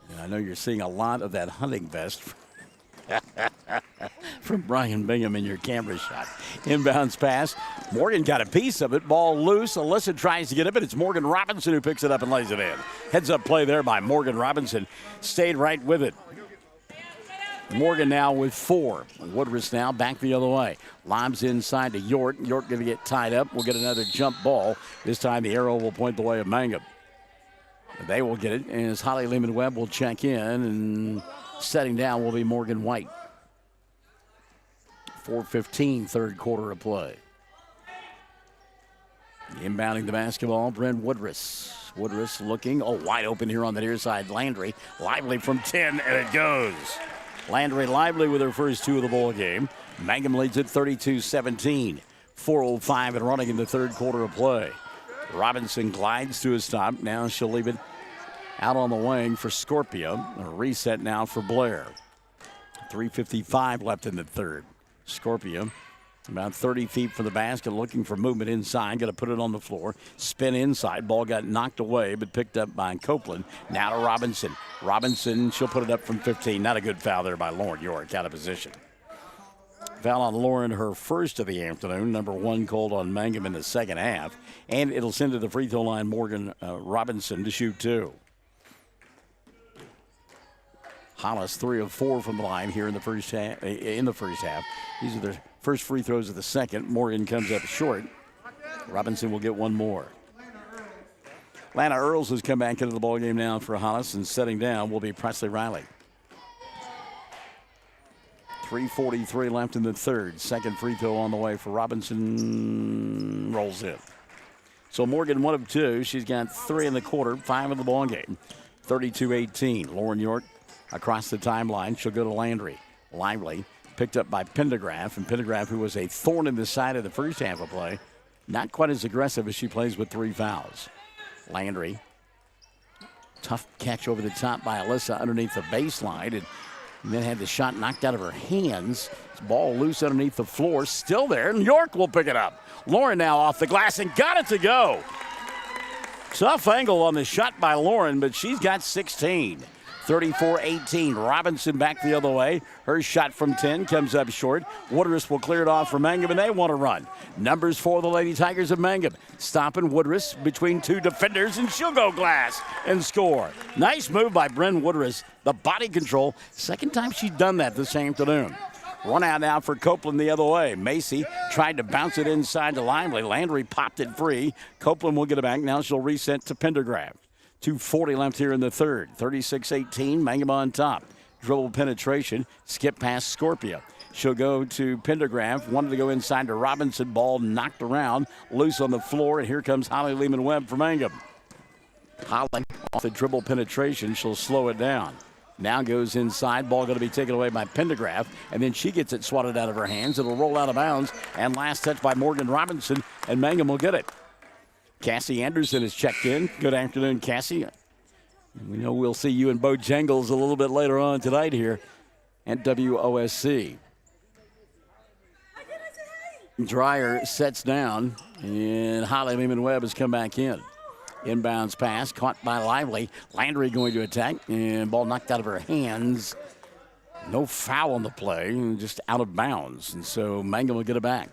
And I know you're seeing a lot of that hunting vest from Brian Bingham in your camera shot. Inbounds pass. Morgan got a piece of it. Ball loose. Alyssa tries to get it, but it's Morgan Robinson who picks it up and lays it in. Heads up play there by Morgan Robinson. Stayed right with it. Morgan now with 4. Woodruss now back the other way. Lobs inside to York. York going to get tied up. We'll get another jump ball. This time the arrow will point the way of Mangum. They will get it, and as Holly Lehman-Webb will check in, and setting down will be Morgan White. 4:15, third quarter of play. Inbounding the basketball, Brent Woodruss. Woodruss looking, wide open here on the near side. Landry, Lively from 10, and it goes. Landry Lively with her first 2 of the ball game. Mangum leads at 32-17. 4:05 and running in the third quarter of play. Robinson glides to his stop. Now she'll leave it out on the wing for Scorpio. A reset now for Blair. 3:55 left in the third. Scorpio about 30 feet from the basket, looking for movement inside. Got to put it on the floor. Spin inside. Ball got knocked away, but picked up by Copeland. Now to Robinson. Robinson, she'll put it up from 15. Not a good foul there by Lauren York, out of position. Foul on Lauren, her first of the afternoon. Number 1 called on Mangum in the second half. And it'll send to the free throw line Morgan Robinson to shoot 2. Hollis 3 of 4 from the line here in the first half. These are the first free throws of the second. Morgan comes up short. Robinson will get 1 more. Lana Earls has come back into the ballgame now for Hollis, and setting down will be Presley Riley. 3:43 left in the third. Second free throw on the way for Robinson. Rolls in. So Morgan 1 of 2. She's got 3 in the quarter, 5 in the ball game. 32-18. Lauren York across the timeline. She'll go to Landry. Lively picked up by Pendergraph, and Pendergraph, who was a thorn in the side of the first half of play, not quite as aggressive as she plays with 3 fouls. Landry, tough catch over the top by Alyssa underneath the baseline, and then had the shot knocked out of her hands. Ball loose underneath the floor, still there, and York will pick it up. Lauren now off the glass and got it to go. Tough angle on the shot by Lauren, but she's got 16. 34-18. Robinson back the other way. Her shot from 10 comes up short. Woodruss will clear it off for Mangum, and they want to run. Numbers for the Lady Tigers of Mangum. Stopping Woodruss between 2 defenders, and she'll go glass and score. Nice move by Bryn Woodruss. The body control. Second time she's done that this afternoon. Run out now for Copeland the other way. Macy tried to bounce it inside to Lively. Landry popped it free. Copeland will get it back. Now she'll reset to Pendergraft. 2:40 left here in the third. 36-18, Mangum on top. Dribble penetration, skip past Scorpia. She'll go to Pendergraft. Wanted to go inside to Robinson. Ball knocked around, loose on the floor, and here comes Holly Lehman-Webb for Mangum. Holly off the dribble penetration. She'll slow it down. Now goes inside. Ball going to be taken away by Pendergraft, and then she gets it swatted out of her hands. It'll roll out of bounds, and last touch by Morgan Robinson, and Mangum will get it. Cassie Anderson is checked in. Good afternoon, Cassie. We know we'll see you and Bojangles a little bit later on tonight here at WOSC. Dreyer sets down, and Holly Lehman-Webb has come back in. Inbounds pass, caught by Lively. Landry going to attack, and ball knocked out of her hands. No foul on the play, just out of bounds. And so Mangum will get it back.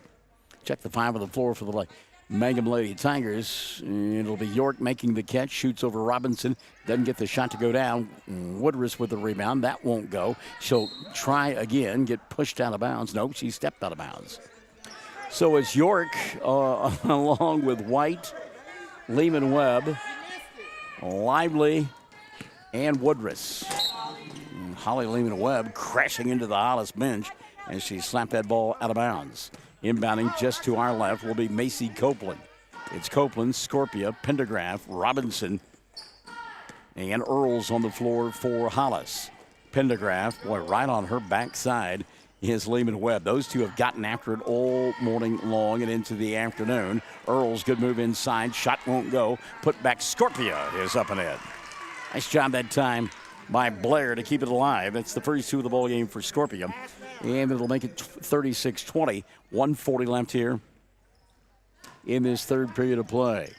Check the 5 on the floor for the Mangum Lady Tigers. And it'll be York making the catch, shoots over Robinson, doesn't get the shot to go down. Woodruss with the rebound, that won't go. She'll try again, get pushed out of bounds. Nope, she stepped out of bounds. So it's York along with White, Lehman-Webb, Lively, and Woodruss. And Holly Lehman-Webb crashing into the Hollis bench as she slapped that ball out of bounds. Inbounding just to our left will be Macy Copeland. It's Copeland, Scorpia, Pendergraft, Robinson, and Earls on the floor for Hollis. Pendergraft, boy, right on her backside is Lehman-Webb. Those two have gotten after it all morning long and into the afternoon. Earls, good move inside. Shot won't go. Put back. Scorpia is up and in. Nice job that time by Blair to keep it alive. That's the first 2 of the ball game for Scorpia. And it'll make it 36-20. 1:40 left here in this third period of play.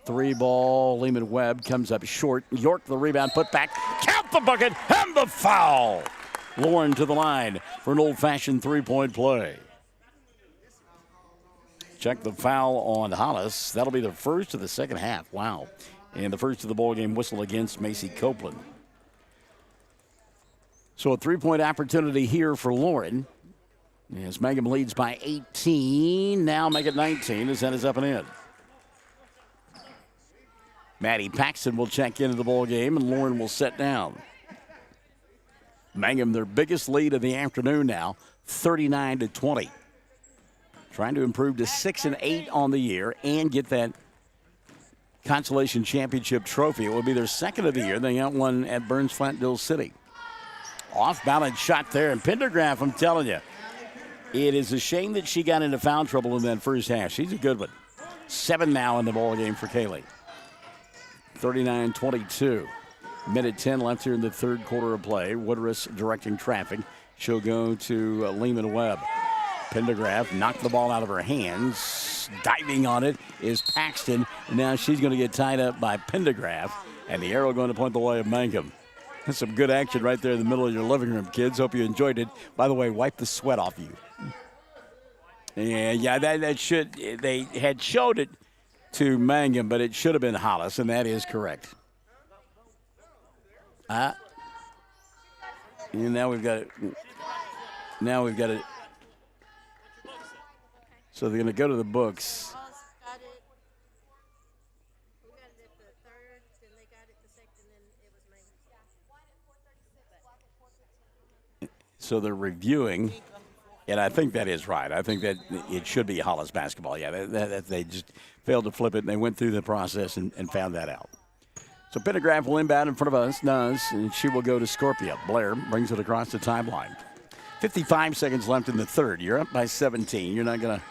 3 ball. Lehman-Webb comes up short. York the rebound. Put back. Count the bucket and the foul. Lauren to the line for an old-fashioned 3-point play. Check the foul on Hollis. That'll be the first of the second half. Wow. And the first of the ball game whistle against Macy Copeland. So a 3-point opportunity here for Lauren. As Mangum leads by 18. Now make it 19 as that is up and in. Maddie Paxton will check into the ball game, and Lauren will set down. Mangum, their biggest lead of the afternoon now, 39-20. Trying to improve to 6-8 on the year and get that consolation championship trophy. It will be their second of the year. They got one at Burns Flatville City. Off-balance shot there, and Pendergraft, I'm telling you, it is a shame that she got into foul trouble in that first half. She's a good one. 7 now in the ball game for Kaylee. 39-22. Minute 10 left here in the third quarter of play. Woodruss directing traffic. She'll go to Lehman-Webb. Pendergraft knocked the ball out of her hands. Diving on it is Paxton. And now she's going to get tied up by Pendergraft. And the arrow going to point the way of Mangum. That's some good action right there in the middle of your living room, kids. Hope you enjoyed it. By the way, wipe the sweat off you. Yeah, that should. They had showed it to Mangum, but it should have been Hollis, and that is correct. And now we've got it. Now we've got it. So they're going to go to the books. So they're reviewing, and I think that is right. I think that it should be Hollis basketball. Yeah, they just failed to flip it, and they went through the process and found that out. So Pendergraft will inbound in front of us, and she will go to Scorpia. Blair brings it across the timeline. 55 seconds left in the third. You're up by 17. You're not going to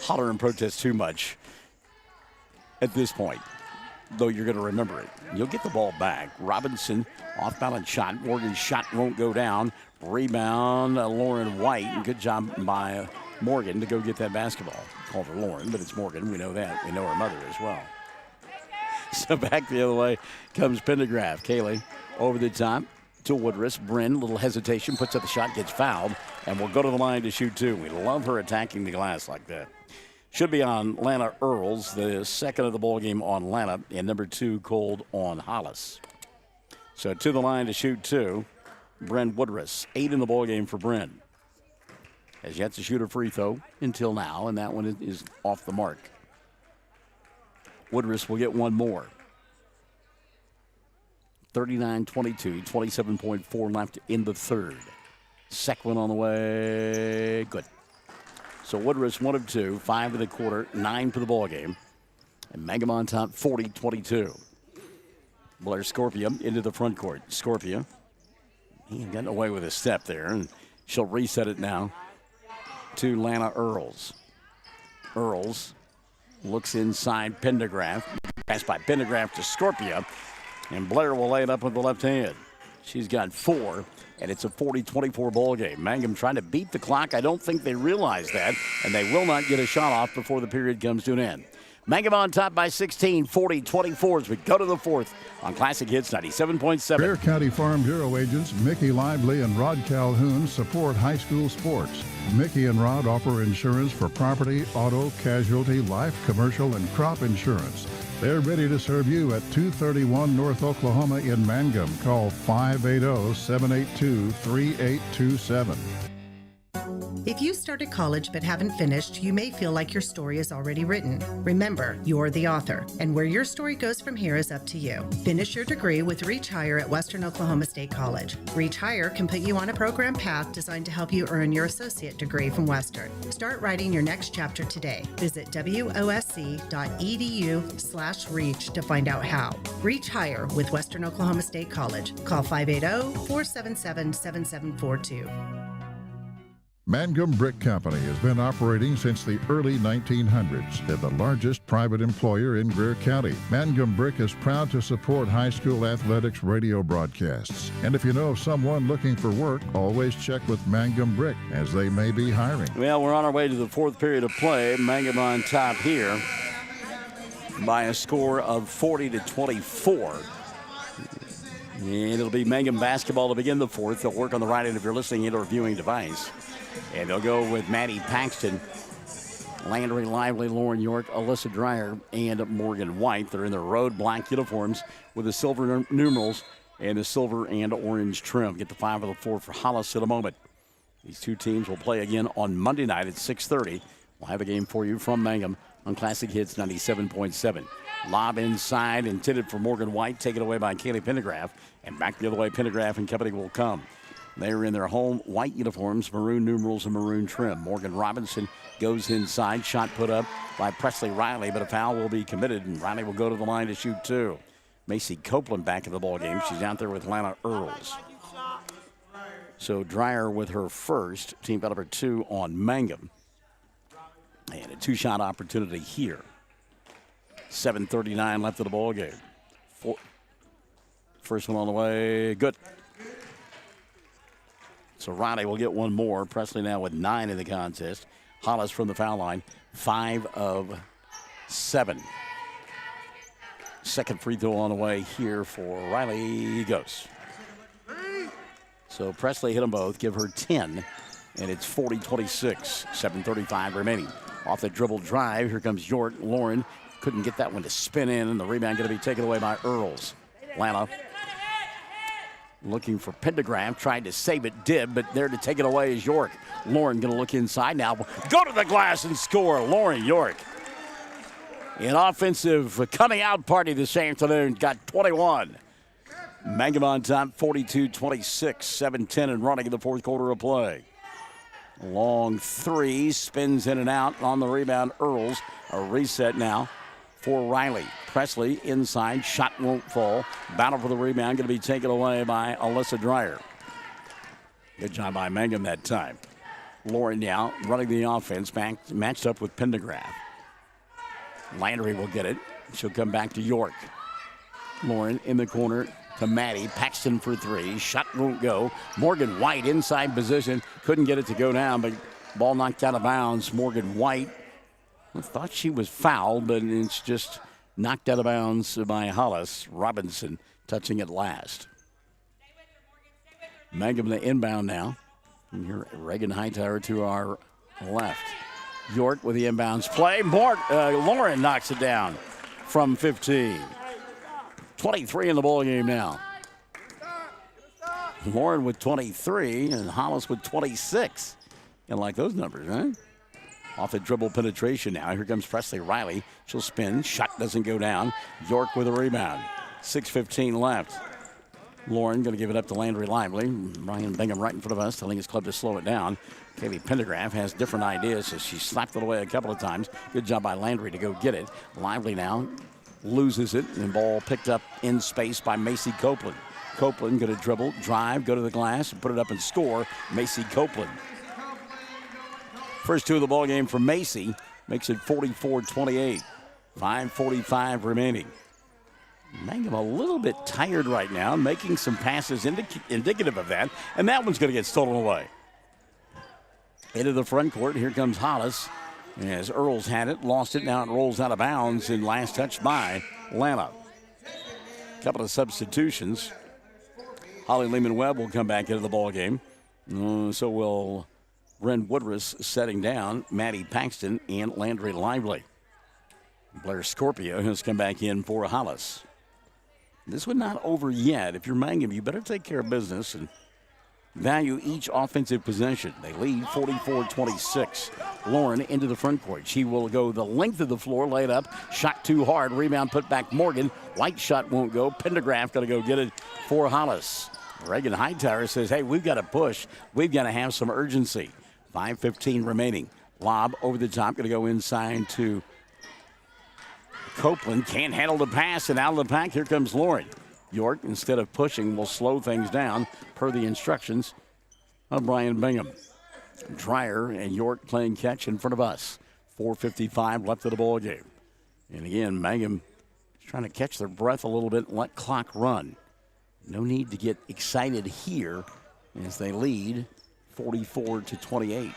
holler and protest too much at this point, though you're going to remember it. You'll get the ball back. Robinson, off-balance shot. Morgan's shot won't go down. Rebound, Lauren White. Good job by Morgan to go get that basketball. Called her Lauren, but it's Morgan. We know that. We know her mother as well. So back the other way comes Pendergraft. Kaylee over the top to Woodruss. Bryn, little hesitation, puts up the shot, gets fouled, and will go to the line to shoot two. We love her attacking the glass like that. Should be on Lana Earls, the second of the ball game on Lana, and number 2 Cold on Hollis. So to the line to shoot two, Bryn Woodruss. 8 in the ball game for Bryn. Has yet to shoot a free throw until now, and that one is off the mark. Woodruss will get one more. 39-22, 27.4 left in the third. Second one on the way, good. So Woodruss 1 of 2, 5 in the quarter, 9 for the ball game. And Mangum on top, 40-22. Blair Scorpia into the front court. Scorpia, he got away with a step there, and she'll reset it now to Lana Earls. Earls looks inside Pendergraft. Pass by Pendergraft to Scorpia. And Blair will lay it up with the left hand. She's got 4, and it's a 40-24 ball game. Mangum trying to beat the clock. I don't think they realize that, and they will not get a shot off before the period comes to an end. Mangum on top by 16, 40-24 as we go to the fourth on Classic Hits 97.7. Bear County Farm Bureau agents Mickey Lively and Rod Calhoun support high school sports. Mickey and Rod offer insurance for property, auto, casualty, life, commercial, and crop insurance. They're ready to serve you at 231 North Oklahoma in Mangum. Call 580-782-3827. If you started college but haven't finished, you may feel like your story is already written. Remember, you're the author, and where your story goes from here is up to you. Finish your degree with Reach Higher at Western Oklahoma State College. Reach Higher can put you on a program path designed to help you earn your associate degree from Western. Start writing your next chapter today. Visit wosc.edu/reach to find out how. Reach Higher with Western Oklahoma State College. Call 580-477-7742. Mangum Brick Company has been operating since the early 1900s. They're the largest private employer in Greer County. Mangum Brick is proud to support high school athletics radio broadcasts. And if you know of someone looking for work, always check with Mangum Brick, as they may be hiring. Well, we're on our way to the fourth period of play. Mangum on top here by a score of 40-24. And it'll be Mangum basketball to begin the fourth. They'll work on the right end of your listening and or viewing device. And they'll go with Maddie Paxton, Landry Lively, Lauren York, Alyssa Dreyer, and Morgan White. They're in their road black uniforms with the silver numerals and the silver and orange trim. Get the 5 of the 4 for Hollis in a moment. These two teams will play again on Monday night at 6:30. We'll have a game for you from Mangum on Classic Hits 97.7. Lob inside, intended for Morgan White, taken away by Kaylee Pendergraft. And back the other way, Pendergraft and company will come. They're in their home white uniforms, maroon numerals and maroon trim. Morgan Robinson goes inside. Shot put up by Presley Riley, but a foul will be committed, and Riley will go to the line to shoot two. Macy Copeland back in the ball game. She's out there with Lana Earls. So Dreyer with her first. Team foul number 2 on Mangum. And a two-shot opportunity here. 7:39 left of the ball game. First one on the way. Good. So Riley will get one more. Presley now with 9 in the contest. Hollis from the foul line, 5 of 7. Second free throw on the way here for Riley. He goes. So Presley hit them both, give her 10, and it's 40-26, 7:35 remaining. Off the dribble drive, here comes York. Lauren couldn't get that one to spin in, and the rebound going to be taken away by Earls. Lana looking for Pendergraft, tried to save it, did, but there to take it away is York. Lauren going to look inside now. Go to the glass and score. Lauren York. An offensive coming out party this afternoon. Got 21. Mangum on top, 42-26. 7:10 and running in the fourth quarter of play. Long three, spins in and out on the rebound. Earls, a reset now for Riley. Presley inside, shot won't fall. Battle for the rebound, going to be taken away by Alyssa Dreyer. Good job by Mangum that time. Lauren now running the offense, matched up with Pendergraft. Landry will get it. She'll come back to York. Lauren in the corner to Maddie. Paxton for three. Shot won't go. Morgan White inside position. Couldn't get it to go down, but ball knocked out of bounds. Morgan White, I thought she was fouled, but it's just knocked out of bounds by Hollis. Robinson touching it last. Mangum the inbound now. And here Reagan Hightower to our left. York with the inbounds play. Lauren knocks it down from 15. 23 in the ball game now. Lauren with 23 and Hollis with 26. You like those numbers, right? Off a dribble penetration now. Here comes Presley Riley. She'll spin. Shot doesn't go down. York with a rebound. 6:15 left. Lauren going to give it up to Landry Lively. Brian Bingham right in front of us, telling his club to slow it down. Kaylee Pendergraft has different ideas, so she slapped it away a couple of times. Good job by Landry to go get it. Lively now loses it, and ball picked up in space by Macy Copeland. Copeland going to dribble, drive, go to the glass, and put it up and score. Macy Copeland. First two of the ball game for Macy makes it 44-28. 5:45 remaining. Mangum a little bit tired right now, making some passes indicative of that, and that one's going to get stolen away. Into the front court, here comes Hollis. As Earls had it, lost it, now it rolls out of bounds, and last touched by Lana. Couple of substitutions. Holly Lehman-Webb will come back into the ball game. So will Ren Woodruss setting down Maddie Paxton and Landry Lively. Blair Scorpio has come back in for Hollis. This one not over yet. If you're Mangum, you better take care of business and value each offensive possession. They lead 44-26. Lauren into the front court. She will go the length of the floor, laid up, shot too hard, rebound put back Morgan. White shot won't go. Pendergraft got to go get it for Hollis. Reagan Hightower says, hey, we've got to push. We've got to have some urgency. 5:15 remaining. Lob over the top, going to go inside to Copeland. Can't handle the pass, and out of the pack, here comes Lauren. York, instead of pushing, will slow things down per the instructions of Brian Bingham. Dreyer and York playing catch in front of us. 4:55 left of the ball game. And again, Bingham is trying to catch their breath a little bit and let clock run. No need to get excited here as they lead 44-28.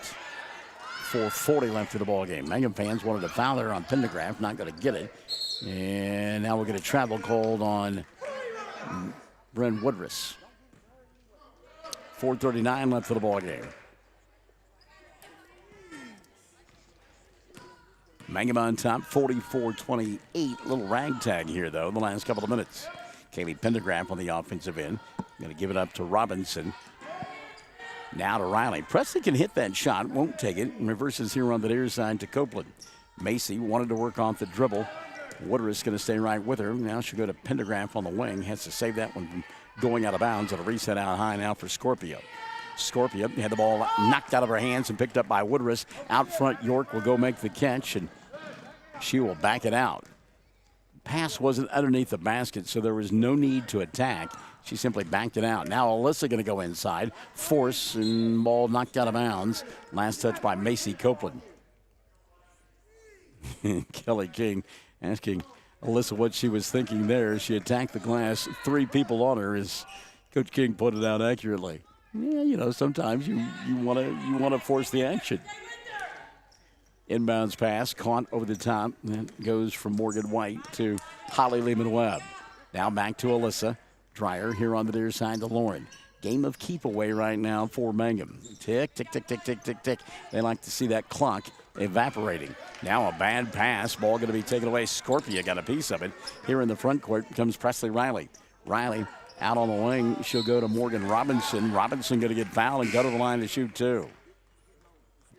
4:40 left of the ball game. Mangum fans wanted to foul there on Pendergraft, not going to get it. And now we'll get a travel called on Bren Woodruss. 4:39 left of the ball game. Mangum on top, 44-28. Little ragtag here, though, the last couple of minutes. Kaylee Pendergraft on the offensive end. Going to give it up to Robinson. Now to Riley. Presley can hit that shot, won't take it, and reverses here on the near side to Copeland. Macy wanted to work off the dribble. Woodruss going to stay right with her. Now she'll go to Pendergraft on the wing. Has to save that one from going out of bounds. It'll reset out high now for Scorpio. Scorpio had the ball knocked out of her hands and picked up by Woodruss. Out front, York will go make the catch, and she will back it out. Pass wasn't underneath the basket, so there was no need to attack. She simply backed it out. Now Alyssa going to go inside. Force and ball knocked out of bounds. Last touch by Macy Copeland. Kelly King asking Alyssa what she was thinking there. She attacked the glass. 3 people on her, as Coach King put it out accurately. Yeah, you know, sometimes you want to force the action. Inbounds pass, caught over the top. That goes from Morgan White to Holly Lehman-Webb. Now back to Alyssa. Dreyer here on the near side to Lauren. Game of keep away right now for Mangum. Tick, tick, tick, tick, tick, tick, tick. They like to see that clock evaporating. Now a bad pass. Ball going to be taken away. Scorpio got a piece of it. Here in the front court comes Presley Riley. Riley out on the wing. She'll go to Morgan Robinson. Robinson going to get fouled and go to the line to shoot 2.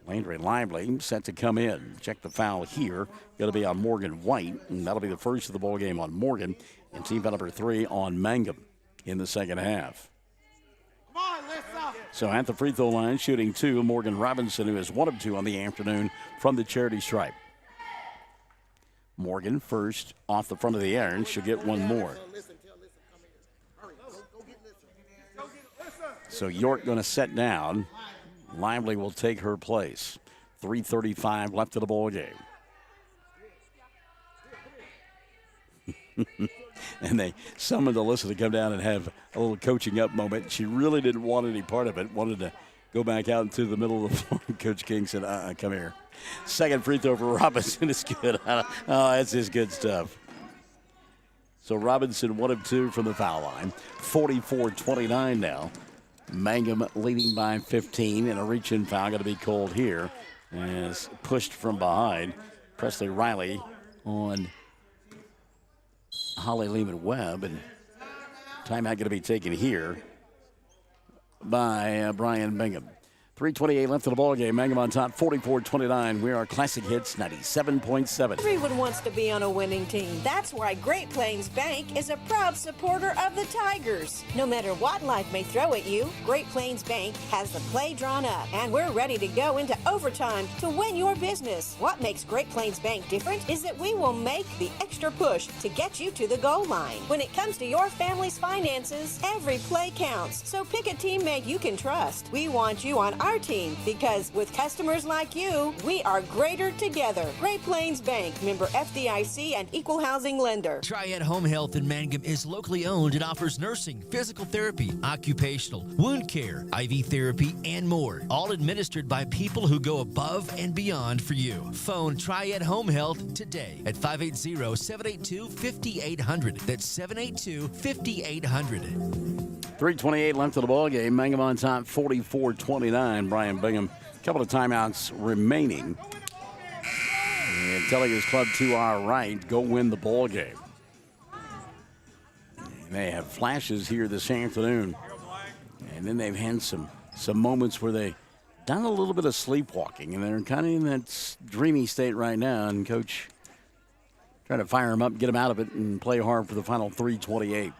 Landry Lively set to come in. Check the foul here. Going to be on Morgan White, and that'll be the first of the ball game on Morgan. And team foul number 3 on Mangum in the second half. So at the free throw line, shooting 2, Morgan Robinson, who is 1 of 2 on the afternoon from the charity stripe. Morgan first off the front of the iron. She'll get one more. So York going to set down. Lively will take her place. 3:35 left of the ball game. And they summoned Alyssa to come down and have a little coaching up moment. She really didn't want any part of it. Wanted to go back out into the middle of the floor. Coach King said, come here. Second free throw for Robinson is good. Oh, that's just good stuff. So Robinson 1 of 2 from the foul line. 44-29 now. Mangum leading by 15, and a reach-in foul going to be called here. As pushed from behind. Presley Riley on Holly Lehman-Webb, and timeout going to be taken here by Brian Bingham. 3:28 left in the ball game. Mangum on top, 44-29. We are Classic Hits 97.7. Everyone wants to be on a winning team. That's why Great Plains Bank is a proud supporter of the Tigers. No matter what life may throw at you, Great Plains Bank has the play drawn up, and we're ready to go into overtime to win your business. What makes Great Plains Bank different is that we will make the extra push to get you to the goal line. When it comes to your family's finances, every play counts. So pick a teammate you can trust. We want you on our team, because with customers like you, we are greater together. Great Plains Bank, member FDIC and equal housing lender. Triad Home Health in Mangum is locally owned and offers nursing, physical therapy, occupational, wound care, IV therapy, and more. All administered by people who go above and beyond for you. Phone Triad Home Health today at 580-782-5800. That's 782-5800. 3:28 left of the ball game. Mangum on top, 44-29. Brian Bingham, a couple of timeouts remaining. And telling his club to our right, go win the ball game. And they have flashes here this afternoon. And then they've had some moments where they've done a little bit of sleepwalking. And they're kind of in that dreamy state right now. And Coach trying to fire them up, get them out of it, and play hard for the final 3:28.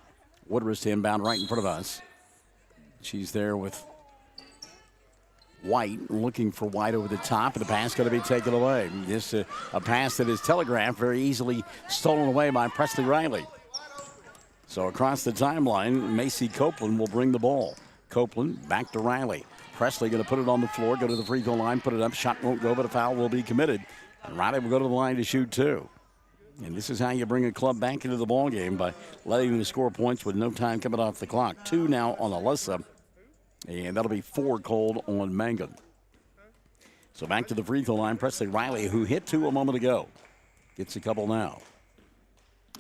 Woodruff inbound right in front of us. She's there with White, looking for White over the top, and the pass going to be taken away. Just a pass that is telegraphed, very easily stolen away by Presley Riley. So across the timeline, Macy Copeland will bring the ball. Copeland back to Riley. Presley going to put it on the floor, go to the free throw line, put it up. Shot won't go, but a foul will be committed. And Riley will go to the line to shoot two. And this is how you bring a club back into the ball game, by letting them score points with no time coming off the clock. 2 now on Alyssa, and that'll be 4 called on Mangum. So back to the free throw line. Presley Riley, who hit 2 a moment ago, gets a couple now.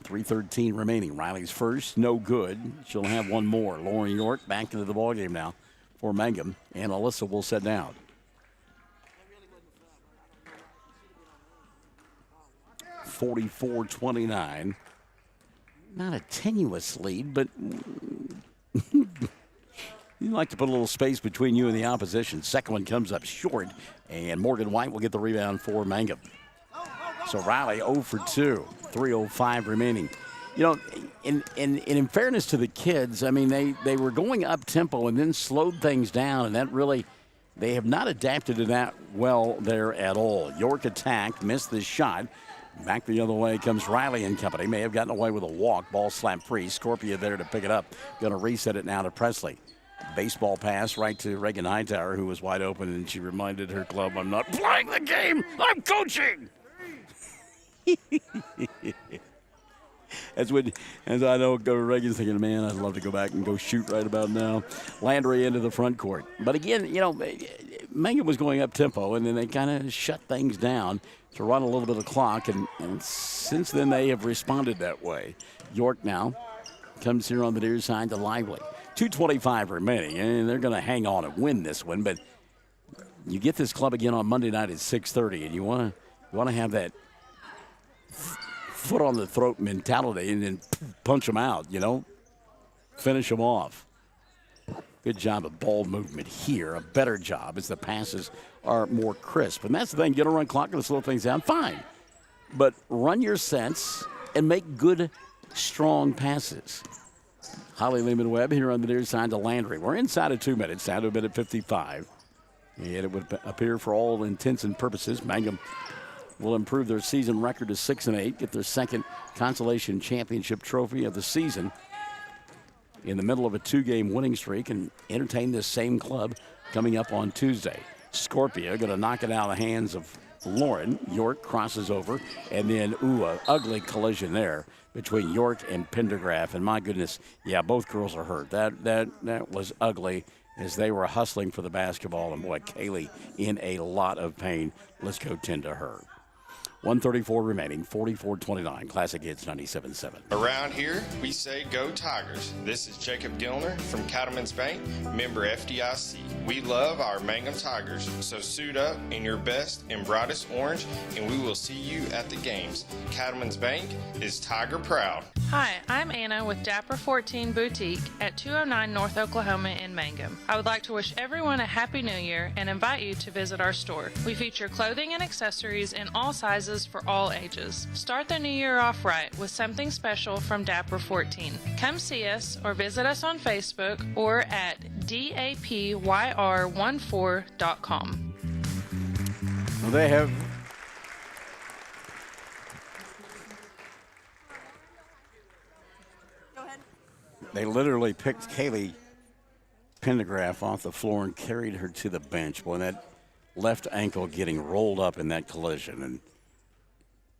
3:13 remaining. Riley's first, no good. She'll have one more. Lauren York back into the ball game now for Mangum, and Alyssa will set down. 44-29. Not a tenuous lead, but you like to put a little space between you and the opposition. Second one comes up short, and Morgan White will get the rebound for Mangum. So Riley 0 for 2, 3:05 remaining. You know, in fairness to the kids, I mean, they were going up tempo and then slowed things down, and that really, they have not adapted to that well there at all. York attacked, missed the shot. Back the other way comes Riley and company. May have gotten away with a walk. Ball slapped free. Scorpia there to pick it up. Going to reset it now to Presley. Baseball pass right to Reagan Hightower, who was wide open, and she reminded her club, I'm not playing the game, I'm coaching. As I know, Reagan's thinking, man, I'd love to go back and go shoot right about now. Landry into the front court. But again, you know, Mangum was going up tempo, and then they kind of shut things down to run a little bit of clock, and since then they have responded that way. York now comes here on the near side to Lively. 2:25 remaining, and they're going to hang on and win this one. But you get this club again on Monday night at 6:30, and you want to have that foot on the throat mentality and then punch them out, you know, finish them off. Good job of ball movement here. A better job as the passes are more crisp. And that's the thing. Get a run clock and slow things down. Fine. But run your sets and make good, strong passes. Holly Lehman-Webb here on the near side to Landry. We're inside of 2 minutes. Down to a minute 55. And it would appear for all intents and purposes, Mangum will improve their season record to 6-8, get their second consolation championship trophy of the season in the middle of a 2-game winning streak, and entertain this same club coming up on Tuesday. Scorpia going to knock it out of the hands of Lauren. York crosses over, and then, an ugly collision there between York and Pendergraft. And my goodness, yeah, both girls are hurt. That was ugly as they were hustling for the basketball. And boy, Kaylee in a lot of pain. Let's go tend to her. 134 remaining, 44-29. Classic Hits 97.7. Around here, we say go Tigers. This is Jacob Gilner from Cattlemen's Bank, member FDIC. We love our Mangum Tigers, so suit up in your best and brightest orange, and we will see you at the games. Cattlemen's Bank is Tiger proud. Hi, I'm Anna with Dapper 14 Boutique at 209 North Oklahoma in Mangum. I would like to wish everyone a Happy New Year and invite you to visit our store. We feature clothing and accessories in all sizes for all ages. Start the new year off right with something special from Dapper 14. Come see us or visit us on Facebook or at dapyr14.com. Well, they have They literally picked Kaylee Pendergraft off the floor and carried her to the bench. Boy, that left ankle getting rolled up in that collision and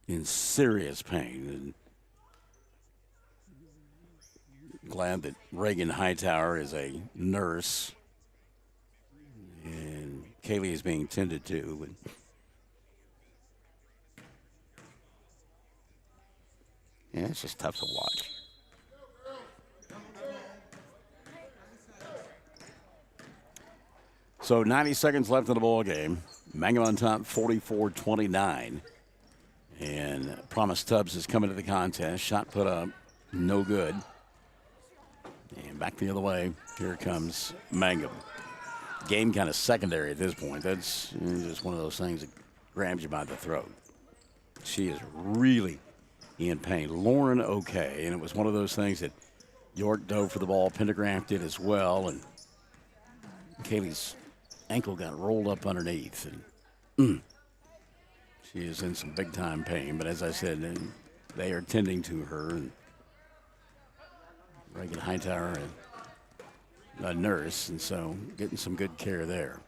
in serious pain. And glad that Reagan Hightower is a nurse and Kaylee is being tended to. Yeah, it's just tough to watch. So 90 seconds left in the ball game. Mangum on top, 44-29. And Promise Tubbs is coming to the contest. Shot put up, no good. And back the other way, here comes Mangum. Game kind of secondary at this point. That's just one of those things that grabs you by the throat. She is really in pain. Lauren, okay. And it was one of those things that York dove for the ball. Pendergraft did as well. And Kaylee's ankle got rolled up underneath. And she is in some big-time pain. But as I said, they are tending to her. And Reagan Hightower, a nurse, and so getting some good care there.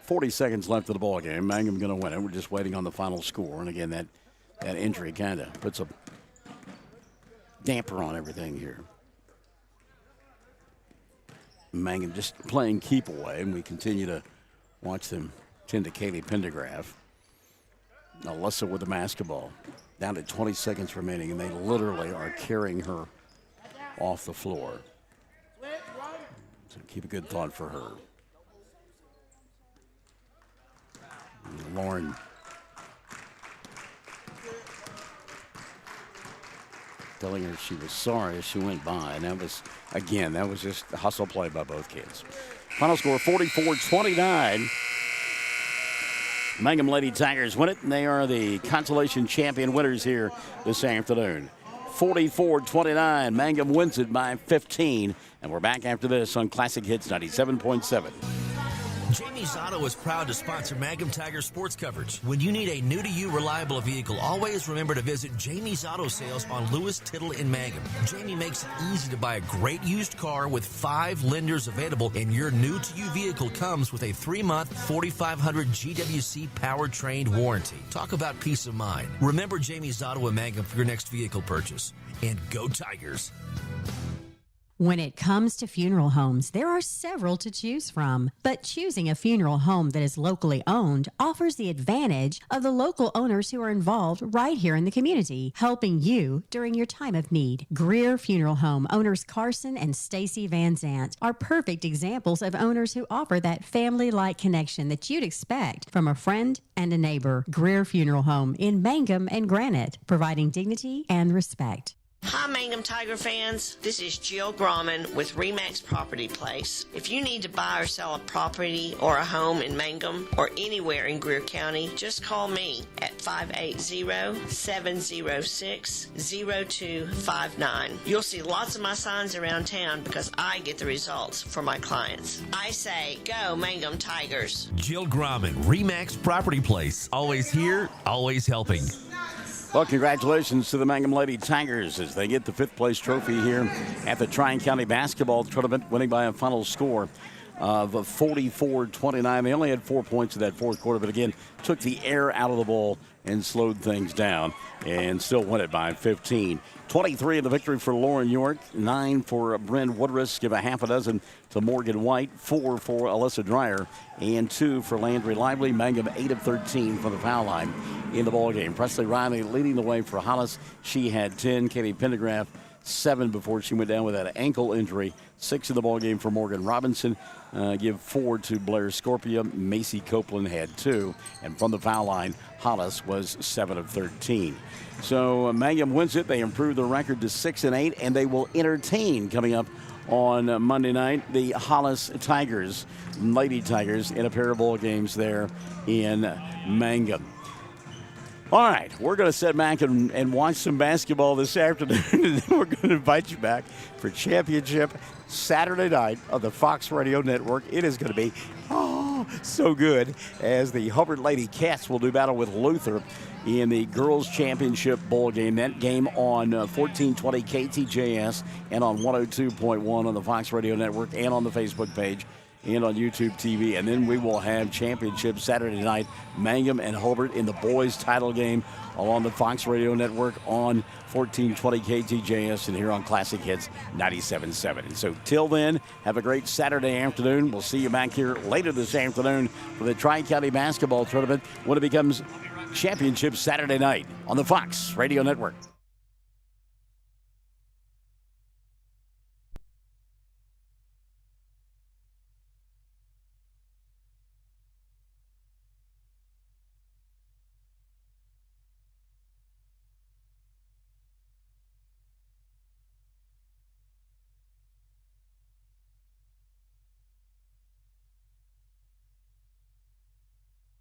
40 seconds left of the ball game. Mangum going to win it. We're just waiting on the final score. And again, that injury kind of puts a damper on everything here. Mangum just playing keep away, and we continue to watch them tend to Kaylee Pendergraft. Alyssa with the basketball. Down to 20 seconds remaining, and they literally are carrying her off the floor. So keep a good thought for her. And Lauren telling her she was sorry as she went by. And that was just a hustle play by both kids. Final score 44-29. Mangum Lady Tigers win it, and they are the consolation champion winners here this afternoon. 44-29. Mangum wins it by 15. And we're back after this on Classic Hits 97.7. Jamie's Auto is proud to sponsor Mangum Tiger sports coverage. When you need a new-to-you reliable vehicle, always remember to visit Jamie's Auto Sales on Lewis Tittle in Mangum. Jamie makes it easy to buy a great used car with 5 lenders available, and your new-to-you vehicle comes with a 3-month 4,500 GWC powertrain warranty. Talk about peace of mind. Remember Jamie's Auto in Mangum for your next vehicle purchase. And go Tigers! When it comes to funeral homes, there are several to choose from. But choosing a funeral home that is locally owned offers the advantage of the local owners who are involved right here in the community, helping you during your time of need. Greer Funeral Home owners Carson and Stacy Van Zant are perfect examples of owners who offer that family-like connection that you'd expect from a friend and a neighbor. Greer Funeral Home in Mangum and Granite, providing dignity and respect. Hi, Mangum Tiger fans. This is Jill Grauman with RE/MAX Property Place. If you need to buy or sell a property or a home in Mangum or anywhere in Greer County, just call me at 580-706-0259. You'll see lots of my signs around town because I get the results for my clients. I say, go Mangum Tigers. Jill Grauman, RE/MAX Property Place. Always here, always helping. Well, congratulations to the Mangum Lady Tigers as they get the 5th place trophy here at the Tri-County Basketball Tournament, winning by a final score of 44-29. They only had 4 points in that fourth quarter, but again, took the air out of the ball and slowed things down and still won it by 15. 23 in the victory for Lauren York, 9 for Bryn Woodruss, give a half a dozen to Morgan White, 4 for Alyssa Dreyer, and 2 for Landry Lively. Mangum 8 of 13 from the foul line in the ballgame. Presley Riley leading the way for Hollis. She had 10. Katie Pendergraph 7 before she went down with that ankle injury. 6 in the ballgame for Morgan Robinson. Give 4 to Blair Scorpia. Macy Copeland had 2. And from the foul line, Hollis was 7 of 13. So Mangum wins it. They improve their record to 6-8, and they will entertain coming up on Monday night the Hollis Tigers, Lady Tigers, in a pair of ball games there in Mangum. All right, we're going to sit back and watch some basketball this afternoon, and then we're going to invite you back for championship Saturday night of the Fox Radio Network. It is going to be so good as the Hubbard Lady Cats will do battle with Luther in the Girls Championship Bowl game. That game on 1420 KTJS and on 102.1 on the Fox Radio Network and on the Facebook page and on YouTube TV. And then we will have championship Saturday night, Mangum and Hobart in the boys title game along the Fox Radio Network on 1420 KTJS and here on Classic Hits 97.7. And so till then, have a great Saturday afternoon. We'll see you back here later this afternoon for the Tri-County Basketball Tournament when it becomes championship Saturday night on the Fox Radio Network.